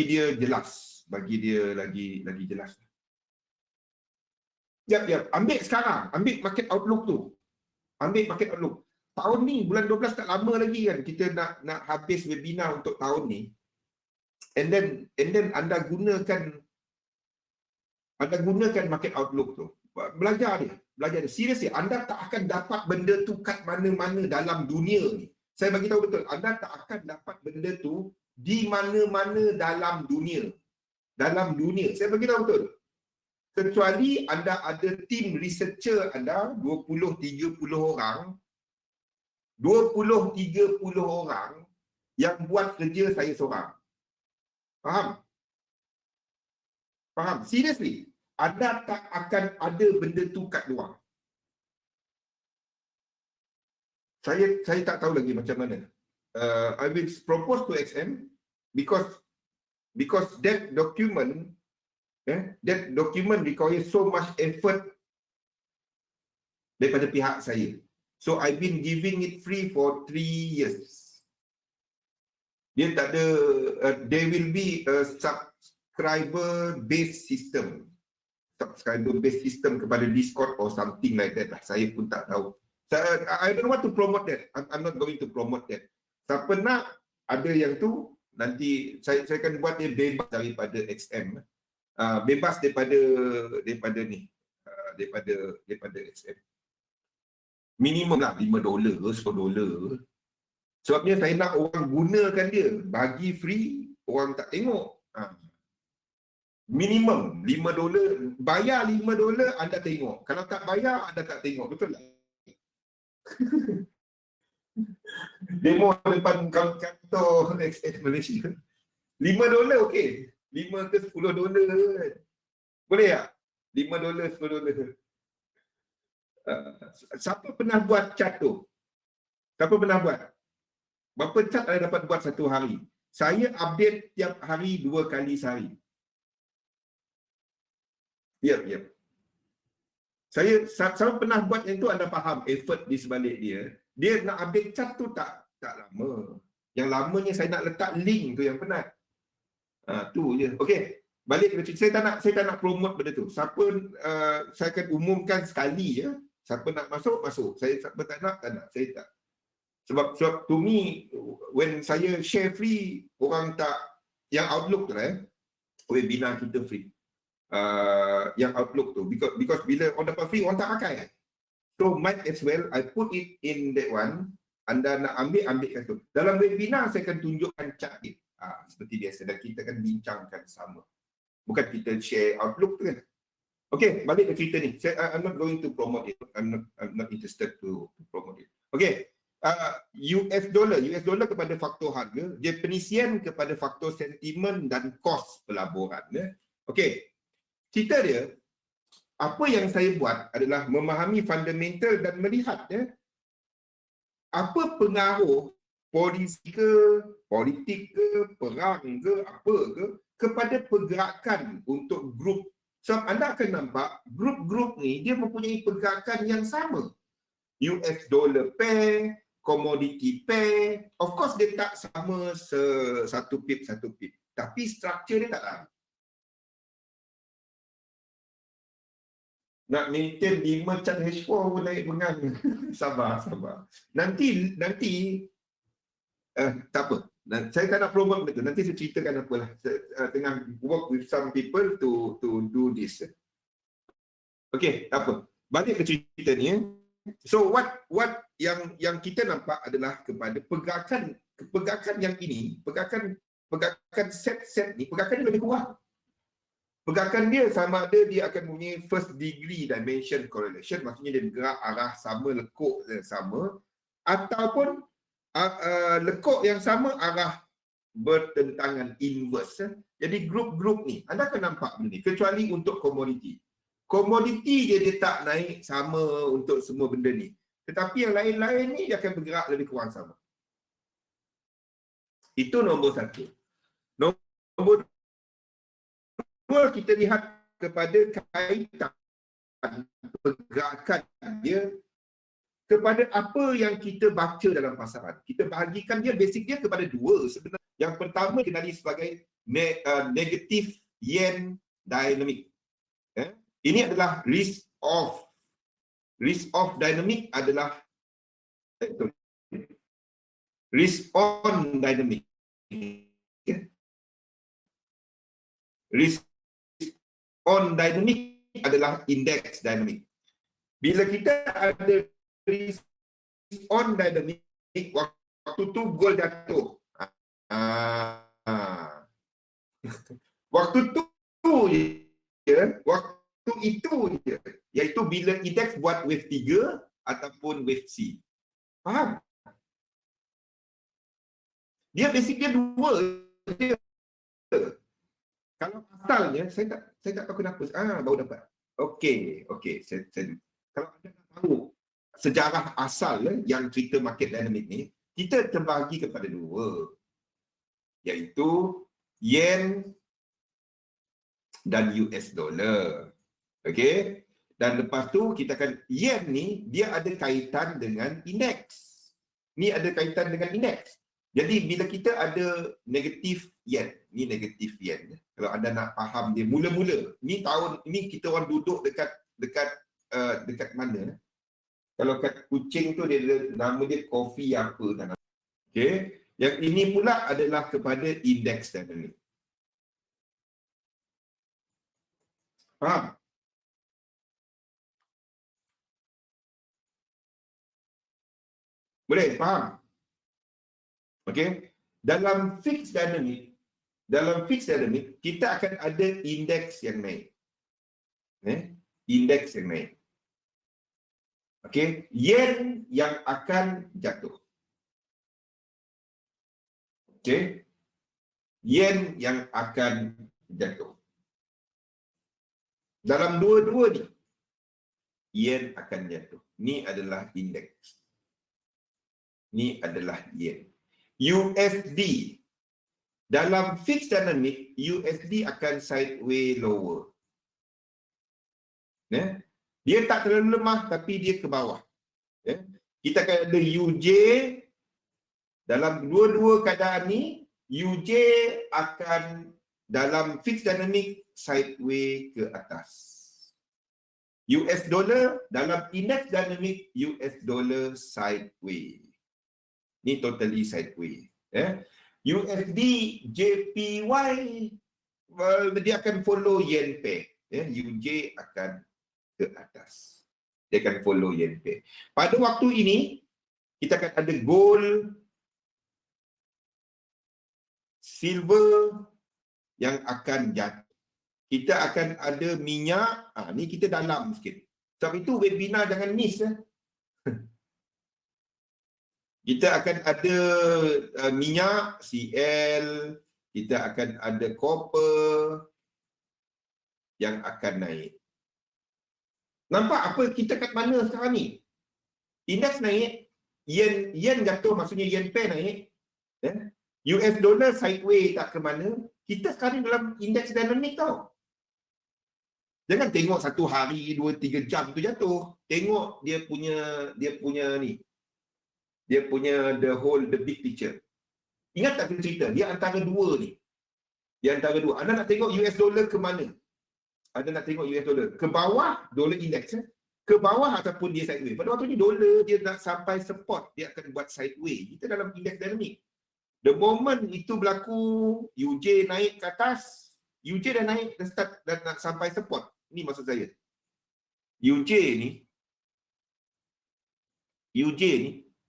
Speaker 2: dia jelas, bagi dia lagi jelas. Yap. Ambil sekarang, ambil market outlook tu. Ambil market outlook. Tahun ni bulan 12 tak lama lagi kan kita nak habis webinar untuk tahun ni. And then anda gunakan market outlook tu. Belajar dia. Seriously, anda tak akan dapat benda tu kat mana-mana dalam dunia ni. Saya bagi tahu betul, anda tak akan dapat benda tu di mana-mana dalam dunia. Saya bagi tahu betul. Kecuali anda ada tim researcher anda 20-30 orang 20-30 orang yang buat kerja saya seorang. Faham? Seriously, anda tak akan ada benda tu kat luar. Saya tak tahu lagi macam mana. I will propose to XM because that document requires so much effort daripada pihak saya. So I've been giving it free for 3 years. Dia tak ada, there will be a subscriber based system kepada Discord or something like that lah. Saya pun tak tahu. I don't want to promote that. I'm not going to promote that. Siapa nak ada yang tu, nanti saya akan buat dia bebas daripada XM. Bebas daripada XM. Minimum lah $5, $10. Sebabnya saya nak orang gunakan dia. Bagi free, orang tak tengok. Minimum $5. Bayar $5, anda tengok. Kalau tak bayar, anda tak tengok. Betul tak? Demo depan kantor XS Malaysia. $5 okey. $5 ke $10. Boleh tak? $5, $10. Siapa pernah buat cat tu? Siapa pernah buat? Berapa cat anda dapat buat satu hari? Saya update tiap hari 2 kali sehari. Yep. Saya pernah buat yang tu, anda faham effort di sebalik dia. Dia nak update cat tu tak lama. Yang lamanya saya nak letak link tu yang penat. Tu je. Okey. Balik ke cerita, saya tak nak promote benda tu. Siapa saya akan umumkan sekali ya. Siapa nak masuk. Siapa tak nak, saya tak. Sebab to me, when saya share free, orang tak, yang Outlook tu webinar kita free. Yang Outlook tu, because bila orang dapat free, orang tak pakai. So might as well I put it in that one. Anda nak ambil kat tu. Dalam webinar saya akan tunjukkan cat dia. Seperti biasa, dan kita akan bincangkan sama. Bukan kita share Outlook tu kan. Okay, balik ke cerita ni. I'm not going to promote it. I'm not interested to promote it. Okay. US dollar kepada faktor harga, depresiasi kepada faktor sentimen dan kos pelaburan. Okey, cerita dia, apa yang saya buat adalah memahami fundamental dan melihat apa pengaruh polisi ke, politik ke, perang ke, apa ke, kepada pergerakan untuk grup. Sebab anda akan nampak grup-grup ni dia mempunyai pergerakan yang sama. US dollar pair, commodity pair, of course dia tak sama satu pip, tapi structure dia tak sama. Nak maintain 5 cat H4 pun naik bengang. sabar. Nanti tak apa. Saya tak nak promote benda tu. Nanti saya ceritakan apalah. Tengah work with some people to do this. Okay, tak apa. Balik ke cerita ni. So what yang kita nampak adalah kepada pergerakan yang ini, pergerakan set ni, pergerakan dia lebih kurang. Pergerakan dia sama ada dia akan mempunyai first degree dimension correlation, maksudnya dia bergerak arah sama, lekuk yang sama, ataupun lekuk yang sama arah bertentangan inverse. Jadi grup-grup ni, anda akan nampak benda ni, kecuali untuk komoditi. Komoditi dia tak naik sama untuk semua benda ni. Tetapi yang lain-lain ni dia akan bergerak lebih kurang sama. Itu nombor satu. Nombor dua, kita lihat kepada kaitan pergerakan dia kepada apa yang kita baca dalam pasaran. Kita bahagikan dia, basic dia kepada dua sebenarnya. Yang pertama dikenali sebagai negative yen dynamic. Ini adalah risk off dynamic adalah risk on dynamic. Risk on dynamic adalah index dynamic. Bila kita ada risk on dynamic, waktu tu gold jatuh. Waktu tu waktu itu je, iaitu bila indeks buat wave 3 ataupun wave C. Faham? Dia basic dia dua je. Kalau asalnya, saya tak tahu kenapa. Baru dapat. Okey. Kalau anda nak tahu sejarah asal yang cerita market dynamic ni, kita terbahagi kepada dua. Iaitu yen dan US dollar. Okey? Dan lepas tu kita akan, yen ni dia ada kaitan dengan indeks. Ni ada kaitan dengan indeks. Jadi bila kita ada negatif yen, ni negatif yen. Kalau anda nak faham dia mula-mula, ni tahun ni kita orang duduk dekat mana? Kalau kat Kuching tu dia nama dia kopi apa kan. Okey. Yang ini pula adalah kepada indeks dynamic. Faham? Boleh faham? Okey. Dalam fixed dynamic kita akan ada indeks yang naik. Indeks yang naik. Okey, yen yang akan jatuh. Okey. Yen yang akan jatuh. Dalam dua-dua ni yen akan jatuh. Ni adalah indeks. Ni adalah yen. USD dalam fixed dynamic, USD akan sideways lower. Dia tak terlalu lemah tapi dia ke bawah. Kita akan ada UJ. Dalam dua-dua keadaan ni, UJ akan dalam fixed dynamic sideways ke atas. US dollar dalam index dynamic, US dollar sideways. Ni totally sideways. USD JPY, dia akan follow yen pair. UJ akan ke atas. Dia akan follow yen pair. Pada waktu ini, kita akan ada gold, silver yang akan jatuh. Kita akan ada minyak. Ni kita dalam sikit. Sebab itu webinar jangan miss. Kita akan ada minyak, CL. Kita akan ada copper yang akan naik. Nampak apa kita kat mana sekarang ni? Indeks naik, yen jatuh, maksudnya yen pair naik. US dollar sideways tak ke mana. Kita sekarang dalam indeks dynamic tau. Jangan tengok satu hari, 2-3 jam tu jatuh. Tengok dia punya ni. Dia punya the big picture. Ingat tak kita cerita? Dia antara dua ni. Dia antara dua. Anda nak tengok US dollar ke mana? Anda nak tengok US dollar ke bawah, dollar index, ke bawah ataupun dia sideways. Pada waktu ni dollar dia nak sampai support, dia akan buat sideways. Kita dalam index dynamic. The moment itu berlaku, UJ naik ke atas, UJ dah naik, dah start, dah nak sampai support. Ini maksud saya. UJ ni,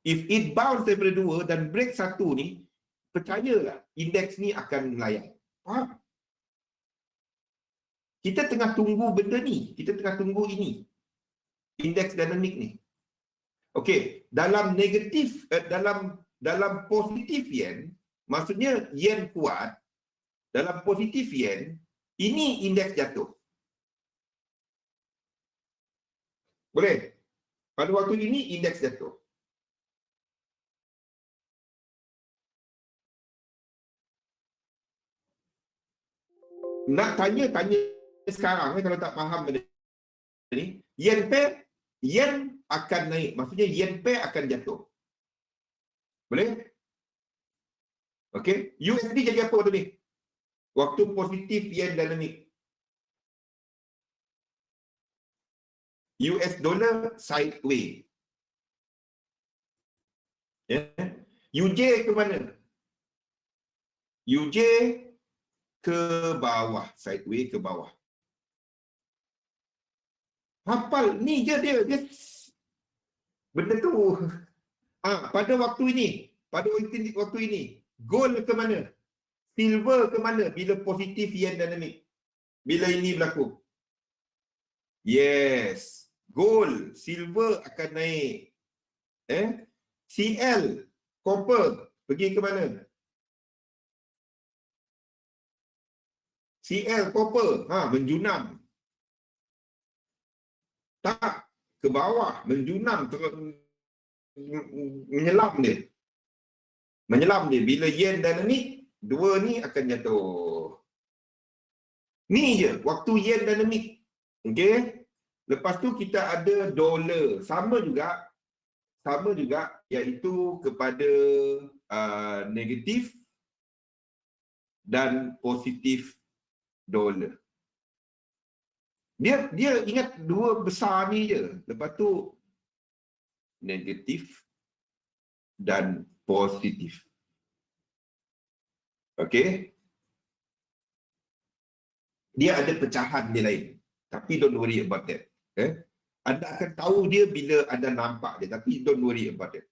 Speaker 2: if it bounce daripada 2 dan break 1 ni, percayalah, indeks ni akan melayang. Faham? Kita tengah tunggu benda ni. Kita tengah tunggu ini. Indeks dynamic ni. Okey, dalam negatif, dalam positif yen, maksudnya yen kuat, dalam positif yen, ini indeks jatuh. Boleh? Pada waktu ini, indeks jatuh. Nak tanya sekarang kalau tak faham benda ni, yen pair, yen akan naik. Maksudnya yen pair akan jatuh. Boleh? Okey. USD jadi apa waktu ni? Waktu positif yen dynamic. US dollar sideways. UJ ke mana? UJ ke bawah, sideways ke bawah. Hafal ni je dia benda tu. Pada waktu ini, gold ke mana? Silver ke mana bila positif yen dynamic? Bila ini berlaku? Yes, gold, silver akan naik. CL, copper pergi ke mana? CL, copper, menjunam. Tak, ke bawah, menjunam, menyelam dia. Bila yen dynamic, dua ni akan jatuh. Ni je, waktu yen dynamic. Okey. Lepas tu kita ada dolar. Sama juga, iaitu kepada negatif dan positif dolar. Dia ingat dua besar ni je. Lepas tu negatif dan positif. Okey. Dia ada pecahan dia lain. Tapi don't worry about that. Anda akan tahu dia bila anda nampak dia. Tapi don't worry about that.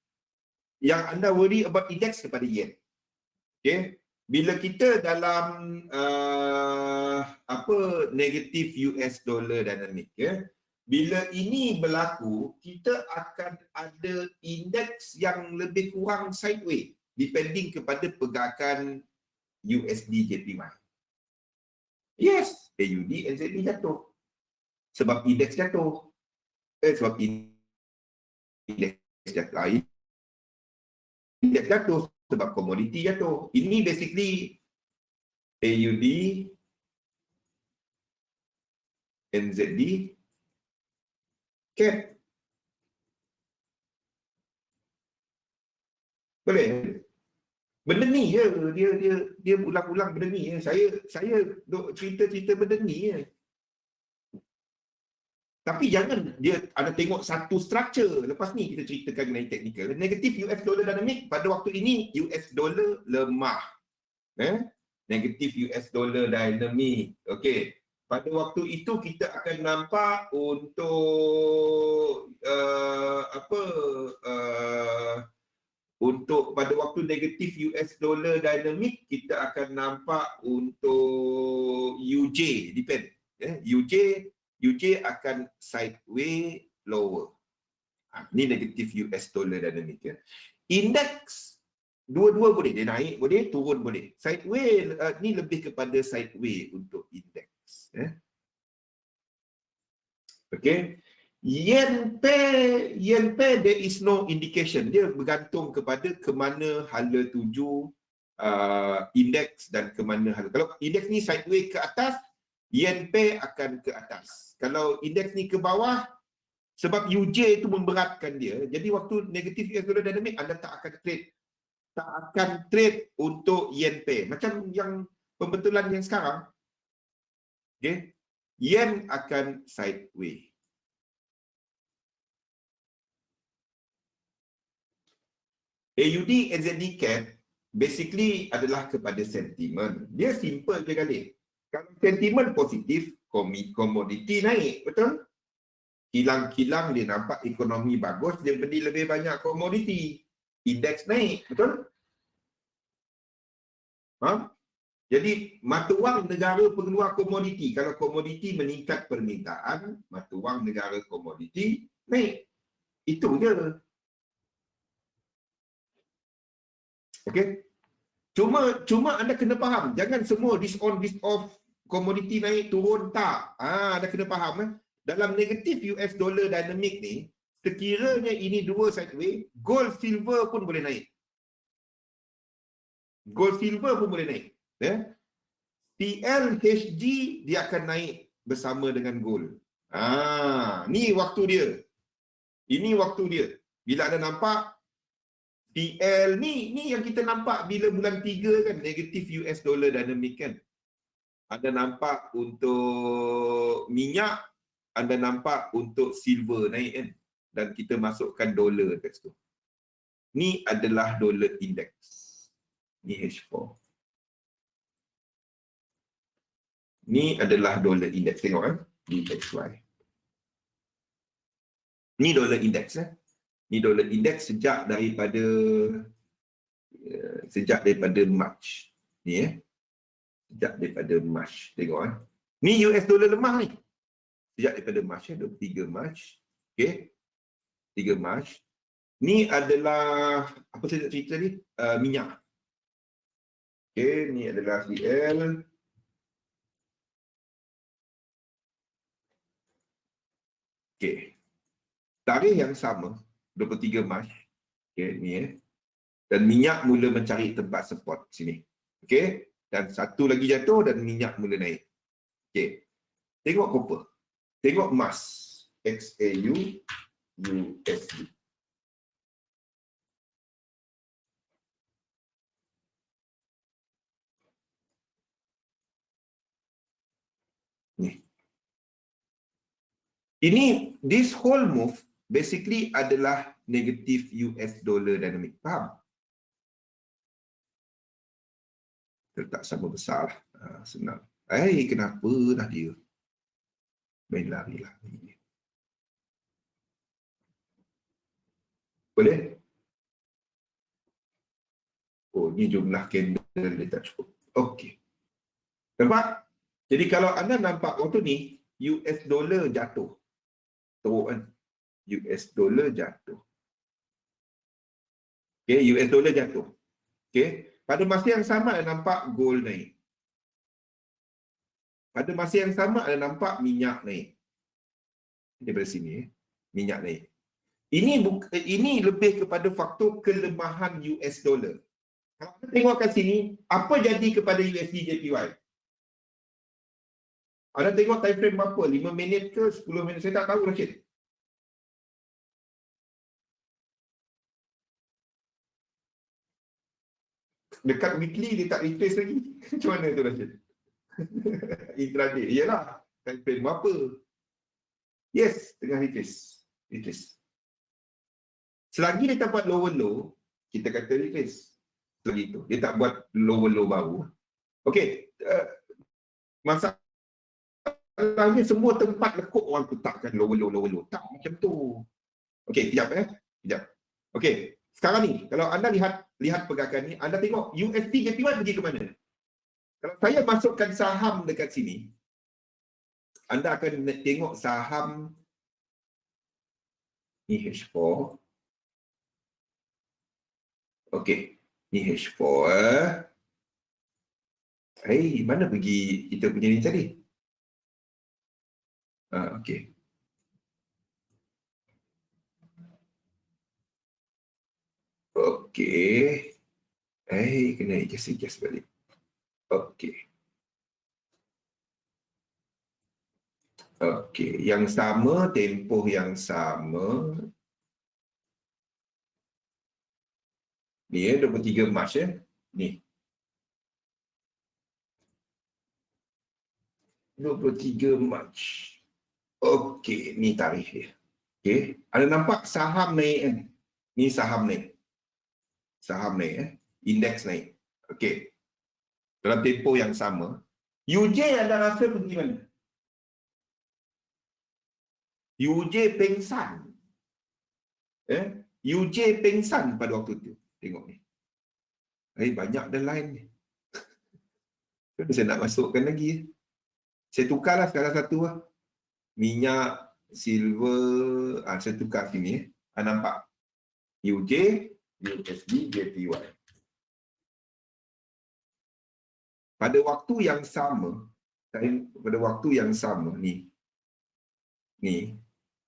Speaker 2: Yang anda worry about index kepada yen. Okay. Bila kita dalam negatif US dollar dynamic, ya. Bila ini berlaku, kita akan ada indeks yang lebih kurang sideways depending kepada pergerakan USD JPY. Yes, AUD NZD jatuh. Sebab indeks jatuh. Sebab indeks jatuh. Indeks jatuh sebab komoditi jatuh. Ini basically AUD NZD cap. Boleh. Benda ni je, dia ulang-ulang benda ni je. Saya duk cerita-cerita benda ni je. Tapi jangan dia ada tengok satu structure. Lepas ni kita ceritakan mengenai teknikal. Negatif US dollar dynamic pada waktu ini US dollar lemah. Negatif US dollar dynamic. Okey. Pada waktu itu kita akan nampak untuk untuk pada waktu negatif US dollar dynamic kita akan nampak untuk UJ depend. UJ akan sideways lower. Ini negatif US dollar dynamic. Index dua-dua boleh, dia naik boleh, turun boleh. Sideways ni lebih kepada sideways untuk index. Okay. Yen pair there is no indication. Dia bergantung kepada ke mana hala tuju indeks dan ke mana hala. Kalau indeks ni sideways ke atas, yen pair akan ke atas. Kalau indeks ni ke bawah, sebab UJ itu memberatkan dia. Jadi waktu negatif US dollar dynamic, anda tak akan trade untuk yen pair. Macam yang pembetulan yang sekarang. Okay. Yen akan sideways. AUD NZD cap basically adalah kepada sentimen. Dia simple je kali. Kalau sentimen positif, komoditi naik, betul? Kilang-kilang dia nampak ekonomi bagus, dia beli lebih banyak komoditi. Indeks naik, betul? Jadi mata wang negara pengeluar komoditi. Kalau komoditi meningkat permintaan, mata wang negara komoditi naik. Itu je. Okey. Cuma anda kena faham, jangan semua this on this off, komoditi naik turun tak. Anda kena faham dalam negatif US dollar dynamic ni, sekiranya ini dua sideways, gold silver pun boleh naik. Gold silver pun boleh naik. TLHG dia akan naik bersama dengan gold. Ni waktu dia. Ini waktu dia. Bila anda nampak TL ni yang kita nampak bila bulan 3 kan, negatif US dollar dynamic kan. Anda nampak untuk minyak, anda nampak untuk silver naik kan. Dan kita masukkan dolar kat situ. Ni adalah dollar index. Ni H4. Ni adalah dollar index. Tengok kan. DXY. Ni dollar index Ni dollar index sejak daripada March. Ni sejak daripada March. Tengok kan. Ni US dollar lemah ni. Sejak daripada March 23 March. Okey. 3 March. Ni adalah apa saya nak cerita ni? Minyak. Okey, ni adalah CL. Okey. Tarikh yang sama 23 Mac. Okey, ni Dan minyak mula mencari tempat support sini. Okey, dan satu lagi jatuh dan minyak mula naik. Okey. Tengok copper. Tengok emas. XAU USD. Ni. Ini this whole move basically adalah negatif US dollar dynamic. Faham? Tak sama besar lah. Senang. Kenapa dah dia? Main lari-lari. Boleh? Oh, ni jumlah candle dia tak cukup. Okey. Nampak? Jadi kalau anda nampak waktu ni, US dollar jatuh. Teruk kan? US dollar jatuh. Okay, US dollar jatuh. Okay. Pada masa yang sama anda nampak gold naik. Pada masa yang sama anda nampak minyak naik. Daripada sini, minyak naik. Ini lebih kepada faktor kelemahan US dollar. Kalau anda tengok kat sini, apa jadi kepada USD JPY? Anda tengok time frame berapa? 5 minit ke 10 minit? Saya tak tahu, Rashid. Dekat weekly dia tak retrace lagi. Macam mana tu, Rashid? Intraday. Yalah. Time frame berapa? Yes, tengah retrace. Retrace. Selagi dia tak buat lower low, kita kata retrace. Selagi itu. Dia tak buat lower low baru. Okey. Masalahnya semua tempat lekuk orang letakkan lower low. Tak macam tu. Okey, sekejap sekejap. Okey, sekarang ni kalau anda lihat pergerakan ni, anda tengok USD JPY pergi ke mana? Kalau saya masukkan saham dekat sini, anda akan tengok saham ni H4. Okey, ni H4. Mana pergi kita punya ni tadi? Okey. Okey. Kena adjust balik. Okey. Okey, yang sama, tempoh yang sama. Ni 23 Mac Ni. 23 Mac. Okey, ni tarikh dia. Okey, anda nampak saham naik kan? Ni saham naik. Saham naik Indeks naik. Okey. Dalam tempoh yang sama, UJ anda rasa pergi mana? UJ pengsan. UJ pengsan pada waktu tu. Tengok ni. Banyak dah line ni. Saya nak masukkan lagi. Saya tukarlah salah satu lah. Minyak, silver, saya tukar sini. Nampak? UJ, USD, JPY. Pada waktu yang sama, ni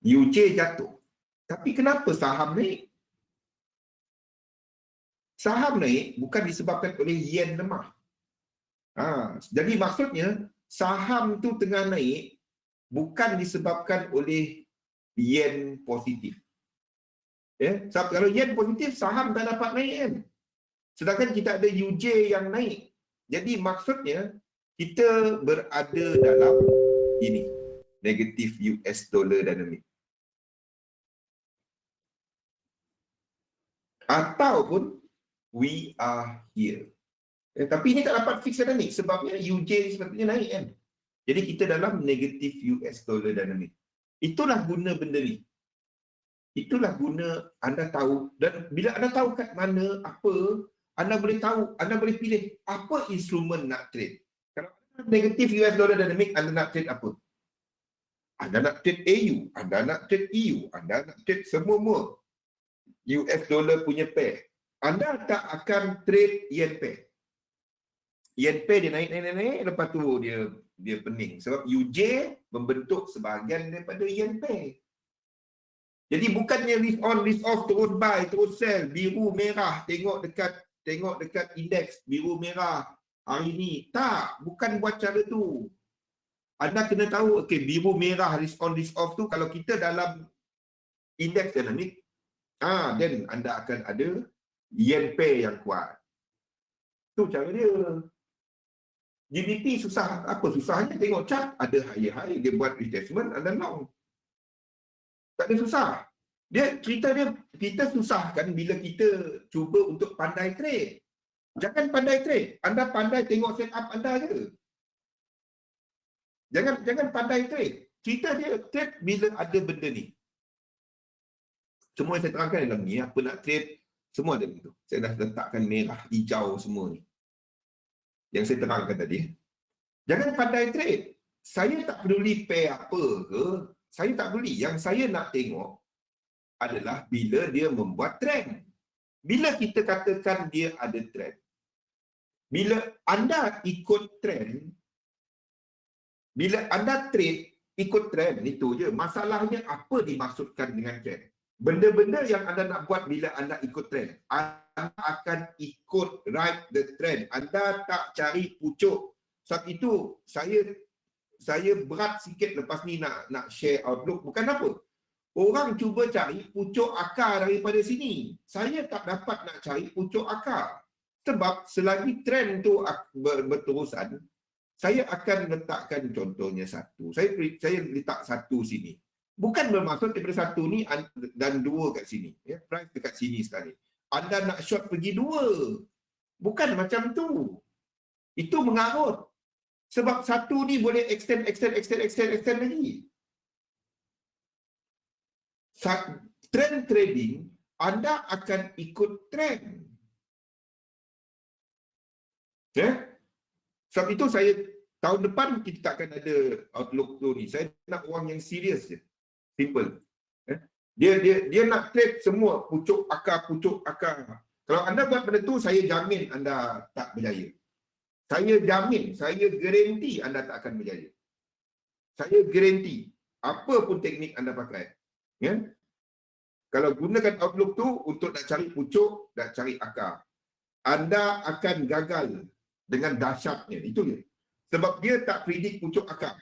Speaker 2: UJ jatuh. Tapi kenapa saham naik? Saham naik bukan disebabkan oleh yen lemah. Jadi maksudnya saham tu tengah naik bukan disebabkan oleh yen positif. Sebab kalau yen positif, saham tak dapat naik kan. Sedangkan kita ada UJ yang naik. Jadi maksudnya kita berada dalam ini, negatif US dollar dynamic. Ataupun we are here. Tapi ini tak dapat fix dynamic sebabnya UJ sepatutnya naik kan. Jadi kita dalam negatif US dollar dynamic. Itulah guna benda ni. Itulah guna anda tahu, dan bila anda tahu kat mana apa, anda boleh tahu, anda boleh pilih apa instrumen nak trade. Kalau negatif US dollar dynamic, anda nak trade apa? Anda nak trade AU, anda nak trade EU, anda nak trade semua US dollar punya pair. Anda tak akan trade yen pair. Yen pair dia naik, lepas tu dia pening. Sebab UJ membentuk sebahagian daripada yen pair. Jadi bukannya risk on, risk off, terus buy, terus sell, biru, merah, tengok dekat indeks, biru, merah, hari ni. Tak, bukan buat cara tu. Anda kena tahu, okay, biru, merah, risk on, risk off tu, kalau kita dalam indeks dynamic, then anda akan ada yen pair yang kuat. Tu cara dia. GBP susah, apa susahnya? Tengok chart, ada high, dia buat retracement, anda long. Tak ada susah. Cerita dia, kita susahkan bila kita cuba untuk pandai trade. Jangan pandai trade. Anda pandai tengok setup anda je. Jangan pandai trade. Cerita dia trade bila ada benda ni. Semua yang saya terangkan dalam ni, apa nak trade, Semua ada begitu. Saya dah letakkan merah, hijau semua ni. Yang saya terangkan tadi. Jangan pandai trade. Saya tak peduli pair apa ke. Saya tak peduli. Yang saya nak tengok adalah bila dia membuat trend. Bila kita katakan dia ada trend. Bila anda ikut trend, bila anda trade, ikut trend, itu je. Masalahnya apa dimaksudkan dengan trend? Benda-benda yang anda nak buat bila anda ikut trend. Anda akan ikut ride the trend. Anda tak cari pucuk. Sebab itu, saya berat sikit lepas ni nak share outlook. Bukan apa. Orang cuba cari pucuk akar daripada sini. Saya tak dapat nak cari pucuk akar. Sebab selagi trend tu berterusan, saya akan letakkan contohnya satu. Saya letak satu sini. Bukan bermaksud daripada satu ni dan dua kat sini. Ya, price dekat sini sekali. Anda nak short pergi dua. Bukan macam tu. Itu mengarut. Sebab satu ni boleh extend lagi. Trend trading, anda akan ikut trend. Ya? Sebab itu saya tahun depan kita tak akan ada outlook tu ni. Saya nak orang yang serius je. Simple. Dia nak trade semua pucuk akar. Kalau anda buat benda tu, saya jamin anda tak berjaya. Saya jamin, saya garanti anda tak akan berjaya. Saya garanti. Apa pun teknik anda pakai. Ya? Kalau gunakan outlook tu untuk nak cari pucuk, nak cari akar, anda akan gagal dengan dahsyatnya. Itu dia. Sebab dia tak predict pucuk akar.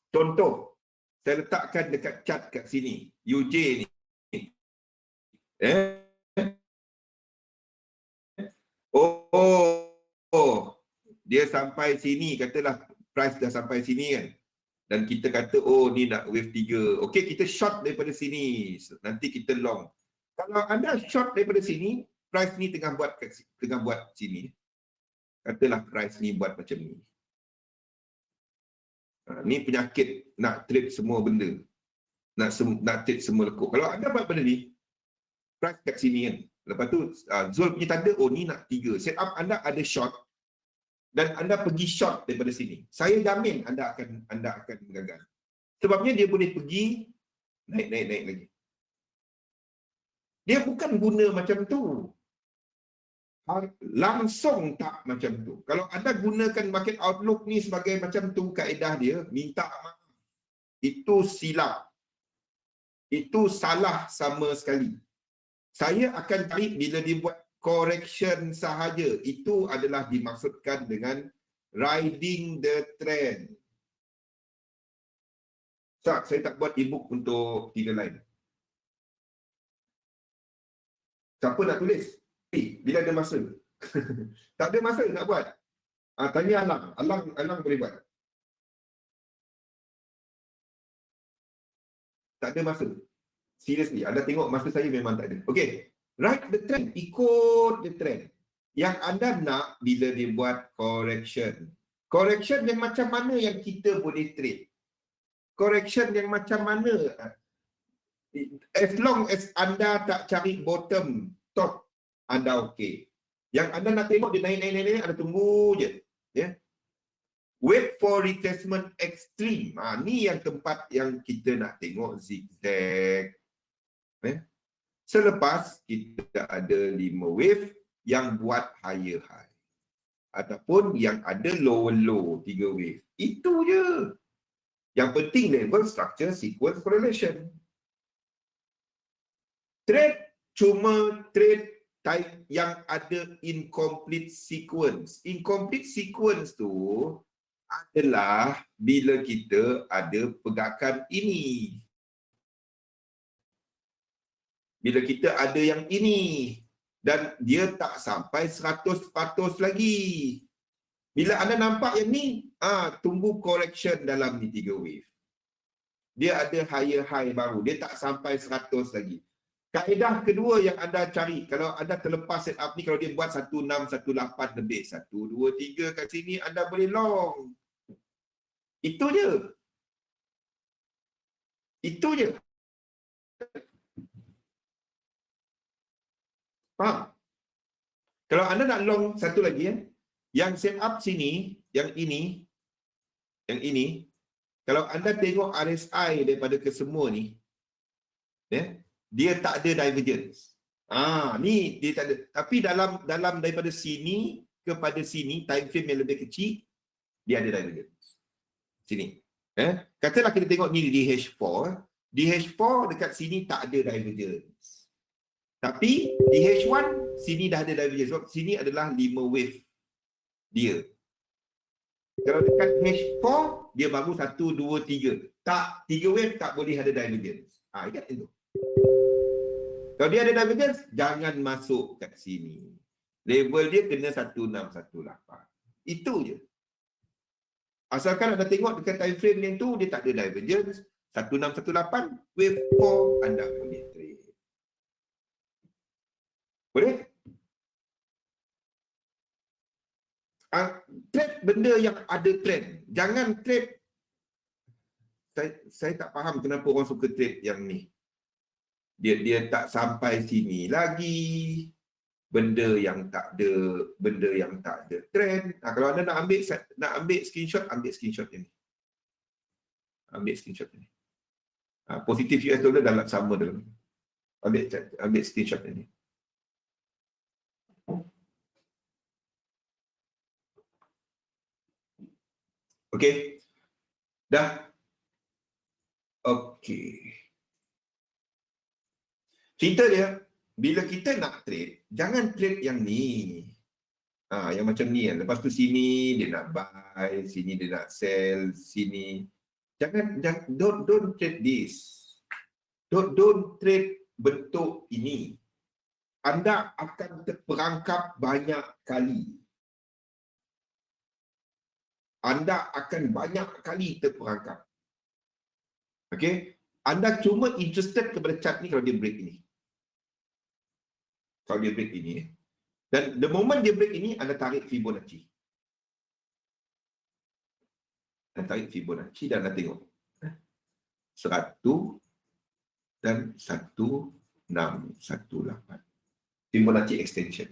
Speaker 2: Contoh, saya letakkan dekat chart kat sini. UJ ni. Dia sampai sini, katalah price dah sampai sini kan. Dan kita kata, oh ni nak wave 3. Okey, kita short daripada sini. Nanti kita long. Kalau anda short daripada sini, price ni tengah buat sini. Katalah price ni buat macam ni. Ni penyakit nak trade semua benda. Nak trade semua lekuk. Kalau anda buat benda ni, price kat sini kan. Lepas tu, Zul punya tanda, oh ni nak 3. Set up anda ada short. Dan anda pergi short daripada sini. Saya jamin anda akan gagal. Sebabnya dia boleh pergi naik lagi. Dia bukan guna macam tu. Langsung tak macam tu. Kalau anda gunakan market outlook ni sebagai macam tu kaedah dia, minta maaf. Itu silap. Itu salah sama sekali. Saya akan cari bila dia buat correction sahaja. Itu adalah dimaksudkan dengan riding the trend. Saya tak buat ebook untuk 3 line. Siapa nak tulis? Bila ada masa? Tak ada masa nak buat. Tanya Alang. Alang boleh buat. Tak ada masa. Seriously, anda tengok masa saya memang tak ada. Okey. Ride the trend. Ikut the trend. Yang anda nak bila dia buat correction. Correction yang macam mana yang kita boleh trade? Correction yang macam mana? As long as anda tak cari bottom, top, anda okey. Yang anda nak tengok dia naik, anda tunggu je. Ya. Wait for retracement extreme. Ni yang tempat yang kita nak tengok zigzag. Selepas kita ada 5 wave yang buat higher high. Ataupun yang ada lower low 3 wave. Itu je. Yang penting level structure sequence correlation. Trade cuma trade type yang ada incomplete sequence. Incomplete sequence tu adalah bila kita ada pergerakan ini. Bila kita ada yang ini dan dia tak sampai 100% lagi. Bila anda nampak yang ni, tunggu correction dalam ni 3 wave. Dia ada higher high baru, dia tak sampai 100 lagi. Kaedah kedua yang anda cari, kalau anda terlepas setup ni, kalau dia buat 1618 lebih, 1 2 3 kat sini, anda boleh long. Itu je. Itu je. Faham? Kalau anda nak long satu lagi yang set up sini, yang ini, kalau anda tengok RSI daripada kesemua ni, dia tak ada divergence. Ni dia tak ada. Tapi dalam daripada sini kepada sini, time frame yang lebih kecil, dia ada divergence. Sini. Katalah kita tengok ni DH4. DH4 dekat sini tak ada divergence. Tapi DH1 sini dah ada divergence. Sebab sini adalah 5 wave dia. Kalau dekat H4 dia baru 1, 2, 3. Tak, 3 wave tak boleh ada divergence. Ingat itu. Kalau dia ada divergence, jangan masuk kat sini. Level dia kena 1618. Itu je. Asalkan anda tengok dekat time frame yang tu, dia tak ada divergence. 1618, wave 4 anda boleh trade. Boleh? Trade benda yang ada trend. Jangan trade. Saya tak faham kenapa orang suka trade yang ni. Dia tak sampai sini lagi. Benda yang tak ada trend. Kalau anda nak ambil screenshot, ambil screenshot ini. Ambil screenshot ini. Positif US dollar dalam sama dalam. Ambil screenshot ini. Okey. Dah. Okey. Cerita dia, bila kita nak trade, jangan trade yang ni. Yang macam ni kan. Lepas tu sini dia nak buy, sini dia nak sell, sini. Jangan don't trade this. Don't trade bentuk ini. Anda akan terperangkap banyak kali. Anda akan banyak kali terperangkap. Okey? Anda cuma interested kepada chart ni kalau dia break ini. Kalau dia break ini. Dan the moment dia break ini, anda tarik Fibonacci. Anda tarik Fibonacci dan anda tengok. 100 dan 1618. Fibonacci extension.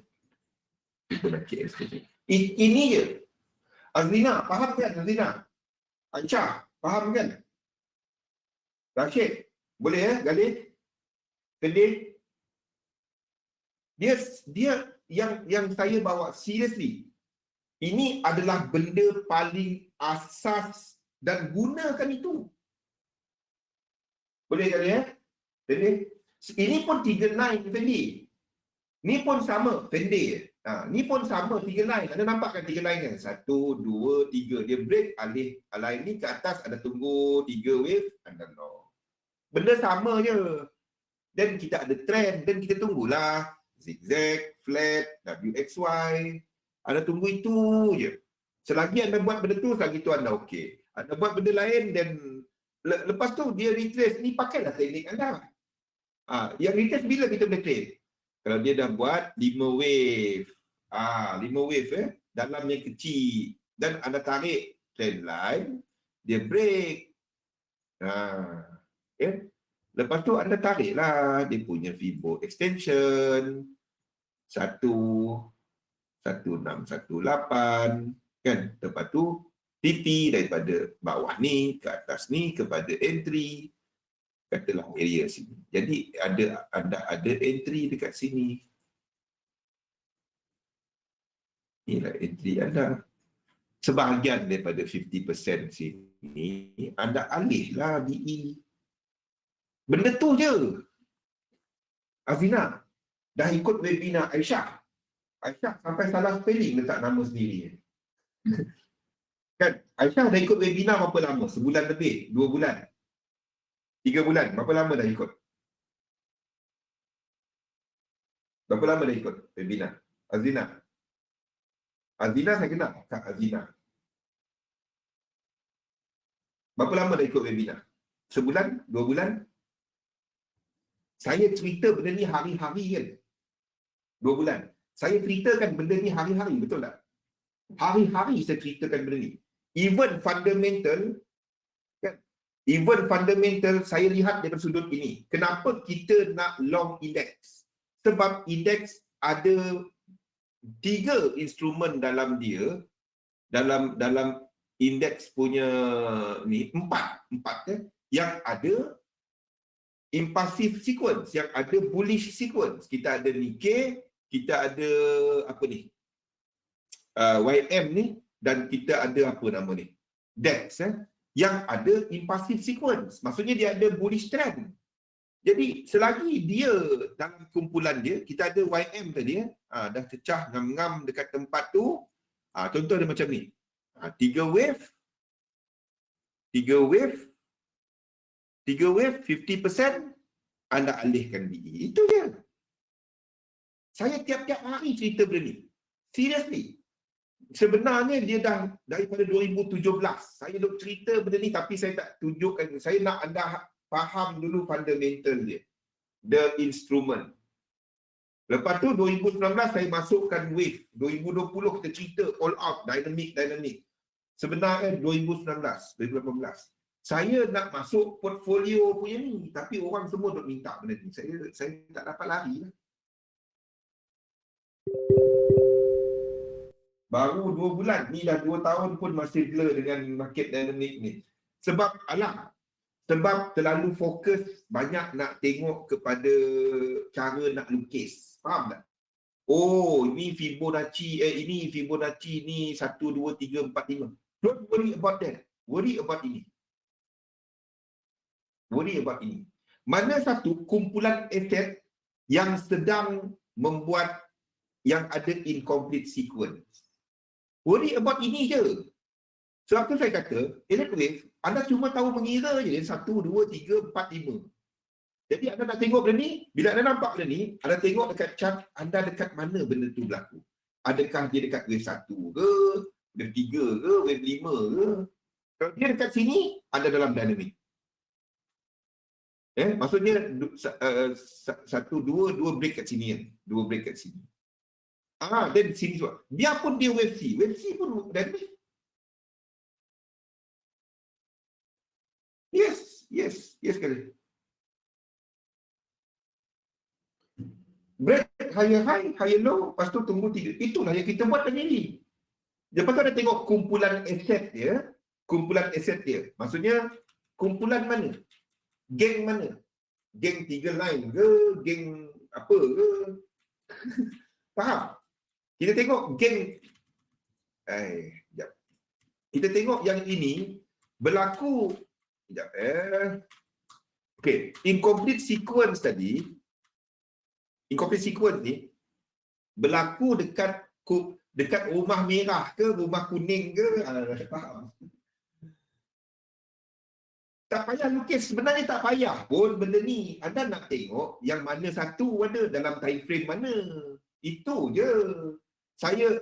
Speaker 2: Fibonacci extension. Ini je. Azlina, faham kan Azlina? Aisyah, faham kan? Rashid, boleh ya, Galih? Kedih? Dia yang saya bawa seriously. Ini adalah benda paling asas dan gunakan itu. Boleh Galih ya? Kedih? Ini pun 39 Fendi. Ni pun sama Fendi. Ni pun sama 3 line. Anda nampak kan 3 line kan? 1, 2, 3. Dia break line ni ke atas. Anda tunggu 3 wave. Anda long. Benda sama je. Dan kita ada trend. Dan kita tunggulah. Zigzag, flat, WXY. Anda tunggu itu je. Selagi anda buat benda tu, selagi tu anda okey. Anda buat benda lain dan lepas tu dia retrace. Ni pakailah teknik anda. Yang retrace bila kita boleh trade? Kalau dia dah buat 5 wave. 5 wave dalam yang kecil. Dan anda tarik trend line, dia break. Lepas tu anda tariklah dia punya Fibo extension 1618 kan. Lepas tu TP daripada bawah ni ke atas ni kepada entry. Katalah area sini. Jadi anda ada entry dekat sini. Inilah entry anda. Sebahagian daripada 50% sini, anda alihlah BE. Benda tu je. Azina, dah ikut webinar Aisyah. Aisyah sampai salah spelling letak nama sendiri. Kan? Aisyah dah ikut webinar berapa lama? Sebulan lebih? 2 bulan? 3 bulan? Berapa lama dah ikut? Berapa lama dah ikut webinar? Azina. Azina saya kenal. Kak Azina. Berapa lama dah ikut webinar? Sebulan? 2 bulan? Saya cerita benda ni hari-hari kan? 2 bulan. Saya ceritakan benda ni hari-hari, betul tak? Hari-hari saya ceritakan benda ni. Even fundamental, kan? Even fundamental, saya lihat dari sudut ini. Kenapa kita nak long index? Sebab index ada 3 instrumen dalam dia, dalam indeks punya ni, 4 yang ada impulsive sequence, yang ada bullish sequence. Kita ada Nikkei, kita ada apa ni, YM ni, dan kita ada apa nama ni, DAX, yang ada impulsive sequence. Maksudnya dia ada bullish trend. Jadi selagi dia dalam kumpulan dia, kita ada YM tadi, dah cecah ngam-ngam dekat tempat tu. Contoh dia macam ni, 3 wave, 50%, anda alihkan diri. Itu je. Saya tiap-tiap hari cerita benda ni. Seriously. Sebenarnya dia dah daripada 2017. Saya duk cerita benda ni tapi saya tak tunjukkan. Saya nak anda faham dulu fundamental dia. The instrument. Lepas tu 2019 saya masukkan wave. 2020 kita cerita all out, dynamic. Sebenarnya 2019, 2018. Saya nak masuk portfolio punya ni, tapi orang semua duk minta benda ni. Saya tak dapat lari lah. Baru 2 bulan, ni dah 2 tahun pun masih blur dengan market dynamic ni. Sebab terlalu fokus banyak nak tengok kepada cara nak lukis. Faham tak? Oh, ini Fibonacci ni 1, 2, 3, 4, 5. Don't worry about that. Worry about ini. Mana satu kumpulan aset yang sedang membuat yang ada incomplete sequence. Worry about ini je. Sebab tu saya kata, elite wave, anda cuma tahu mengira je 1, 2, 3, 4, 5. Jadi anda nak tengok benda ni, bila anda nampak benda ni, anda tengok dekat chart, anda dekat mana benda tu berlaku. Adakah dia dekat wave 1 ke, wave 3 ke, wave 5 ke. Kalau dia dekat sini, anda dalam dynamic. Maksudnya 1, 2 break kat sini kan. 2 break kat sini. Dan sini juga. Biarpun dia wave C pun dynamic. Yes sekali. Break higher high, higher low, lepas tu tunggu 3. Itulah yang kita buat tadi ni. Lepas tu ada tengok kumpulan aset dia. Maksudnya kumpulan mana? Geng mana? Geng 3 line ke? Geng apa ke? Faham? Kita tengok geng kita tengok yang ini berlaku incomplete sequence tadi. Incomplete sequence ni berlaku dekat rumah merah ke rumah kuning ke? Faham? Tak payah lukis, sebenarnya tak payah pun benda ni. Anda nak tengok yang mana satu ada dalam time frame mana. Itu je. Saya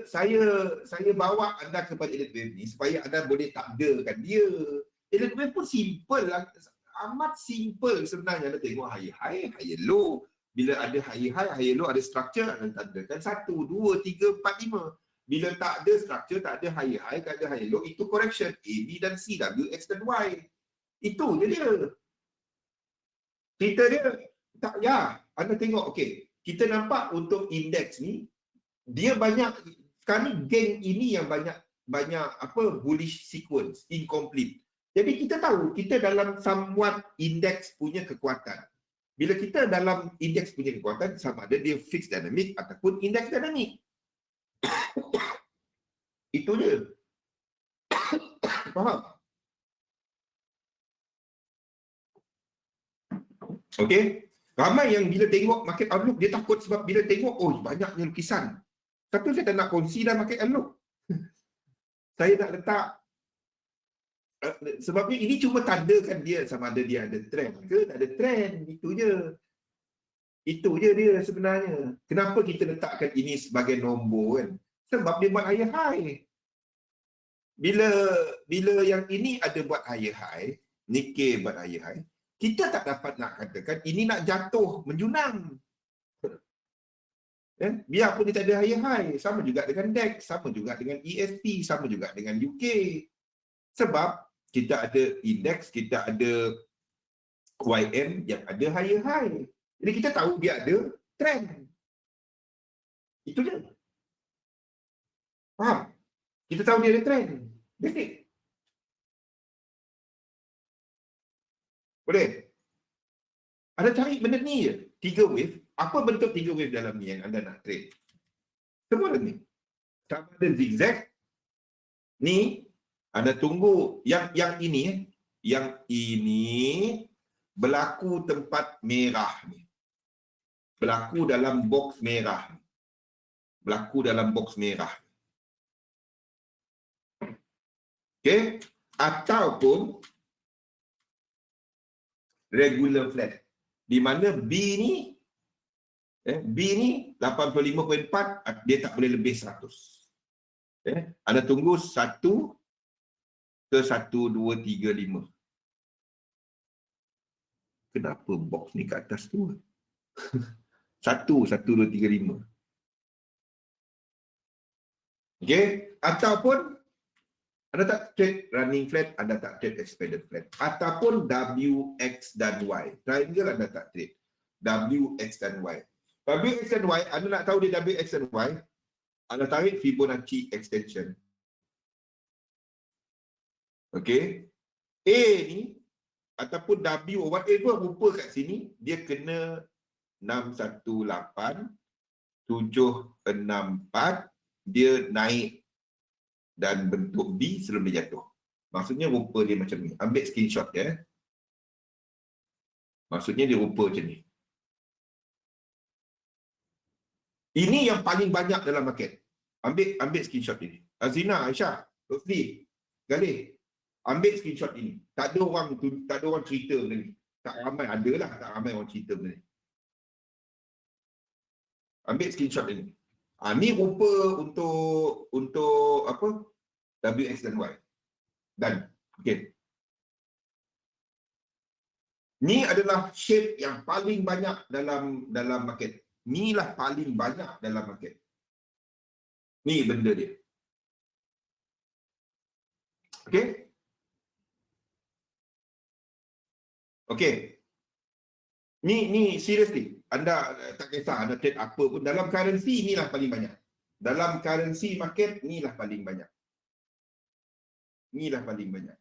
Speaker 2: bawa anda kepada elite wave ni supaya anda boleh takdirkan dia. Elite wave pun simple lah. Amat simple sebenarnya. Anda tengok high high, high low. Bila ada high high, high low, ada structure, anda tadakan 1, 2, 3, 4, 5. Bila tak ada structure, tak ada high high, tak ada high low, itu correction. A, B dan C, W, X dan Y. Itu je dia. Cerita dia tak ya. Anda tengok, kita nampak untuk indeks ni dia banyak sekarang geng ini yang banyak bullish sequence, incomplete. Jadi kita tahu kita dalam somewhat indeks punya kekuatan. Bila kita dalam indeks punya kekuatan, sama ada dia fixed dynamic ataupun indeks dynamic. Itu je. Faham? Ramai yang bila tengok market outlook dia takut sebab bila tengok banyaknya lukisan. Tapi saya tak nak kongsi dah market outlook. Saya nak letak sebabnya ini cuma tandakan dia sama ada dia ada trend ke tak ada trend. Itu je dia sebenarnya. Kenapa kita letakkan ini sebagai nombor kan? Sebab dia buat higher high. Bila yang ini ada buat higher high, Nikkei buat higher high, kita tak dapat nak katakan ini nak jatuh menjunang. Biarpun dia tak ada higher high, sama juga dengan DAX, sama juga dengan ESP, sama juga dengan UK. Sebab kita ada indeks, kita ada YM yang ada higher high. Jadi kita tahu dia ada trend. Itu je. Faham? Kita tahu dia ada trend. That's it. Boleh? Anda cari benda ni je. 3 wave. Apa bentuk 3 wave dalam ni yang anda nak trade? Semua ada ni. Sama ada zigzag. Ni, anda tunggu yang ini. Yang ini berlaku tempat merah ni. Berlaku dalam box merah. Berlaku dalam box merah. Okey? Ataupun regular flat. Di mana B ni 85.4, dia tak boleh lebih 100. Anda tunggu 1 ke 1, 2, 3, 5. Kenapa box ni kat atas tu? 1, 2, 3, 5. Okey? Ataupun anda tak trade running flat, anda tak trade expanded flat. Ataupun W, X dan Y. Triangle anda tak trade. W, X dan Y. W, X dan Y, anda nak tahu dia W, X dan Y, anda tarik Fibonacci extension. Okey. A ni, ataupun W, whatever rupa kat sini, dia kena 618, 764, dia naik dan bentuk B sebelum dia jatuh. Maksudnya rupa dia macam ni. Ambil screenshot dia. Maksudnya dia rupa macam ni. Ini yang paling banyak dalam market. Ambil screenshot ini. Azina, Aisyah, Rosli, Galih, ambil screenshot ini. Tak ada orang cerita benda ni. Tak ramai, adalah tak ramai orang cerita benda ni. Ambil screenshot ini. Ni rupa untuk apa? W, X dan Y. Dan okey. Ni adalah shape yang paling banyak dalam market. Inilah paling banyak dalam market. Ni benda dia. Okey? Okey. Ni seriously. Anda tak kisah anda trade apa pun, dalam currency inilah paling banyak. Dalam currency market inilah paling banyak. Inilah paling banyak.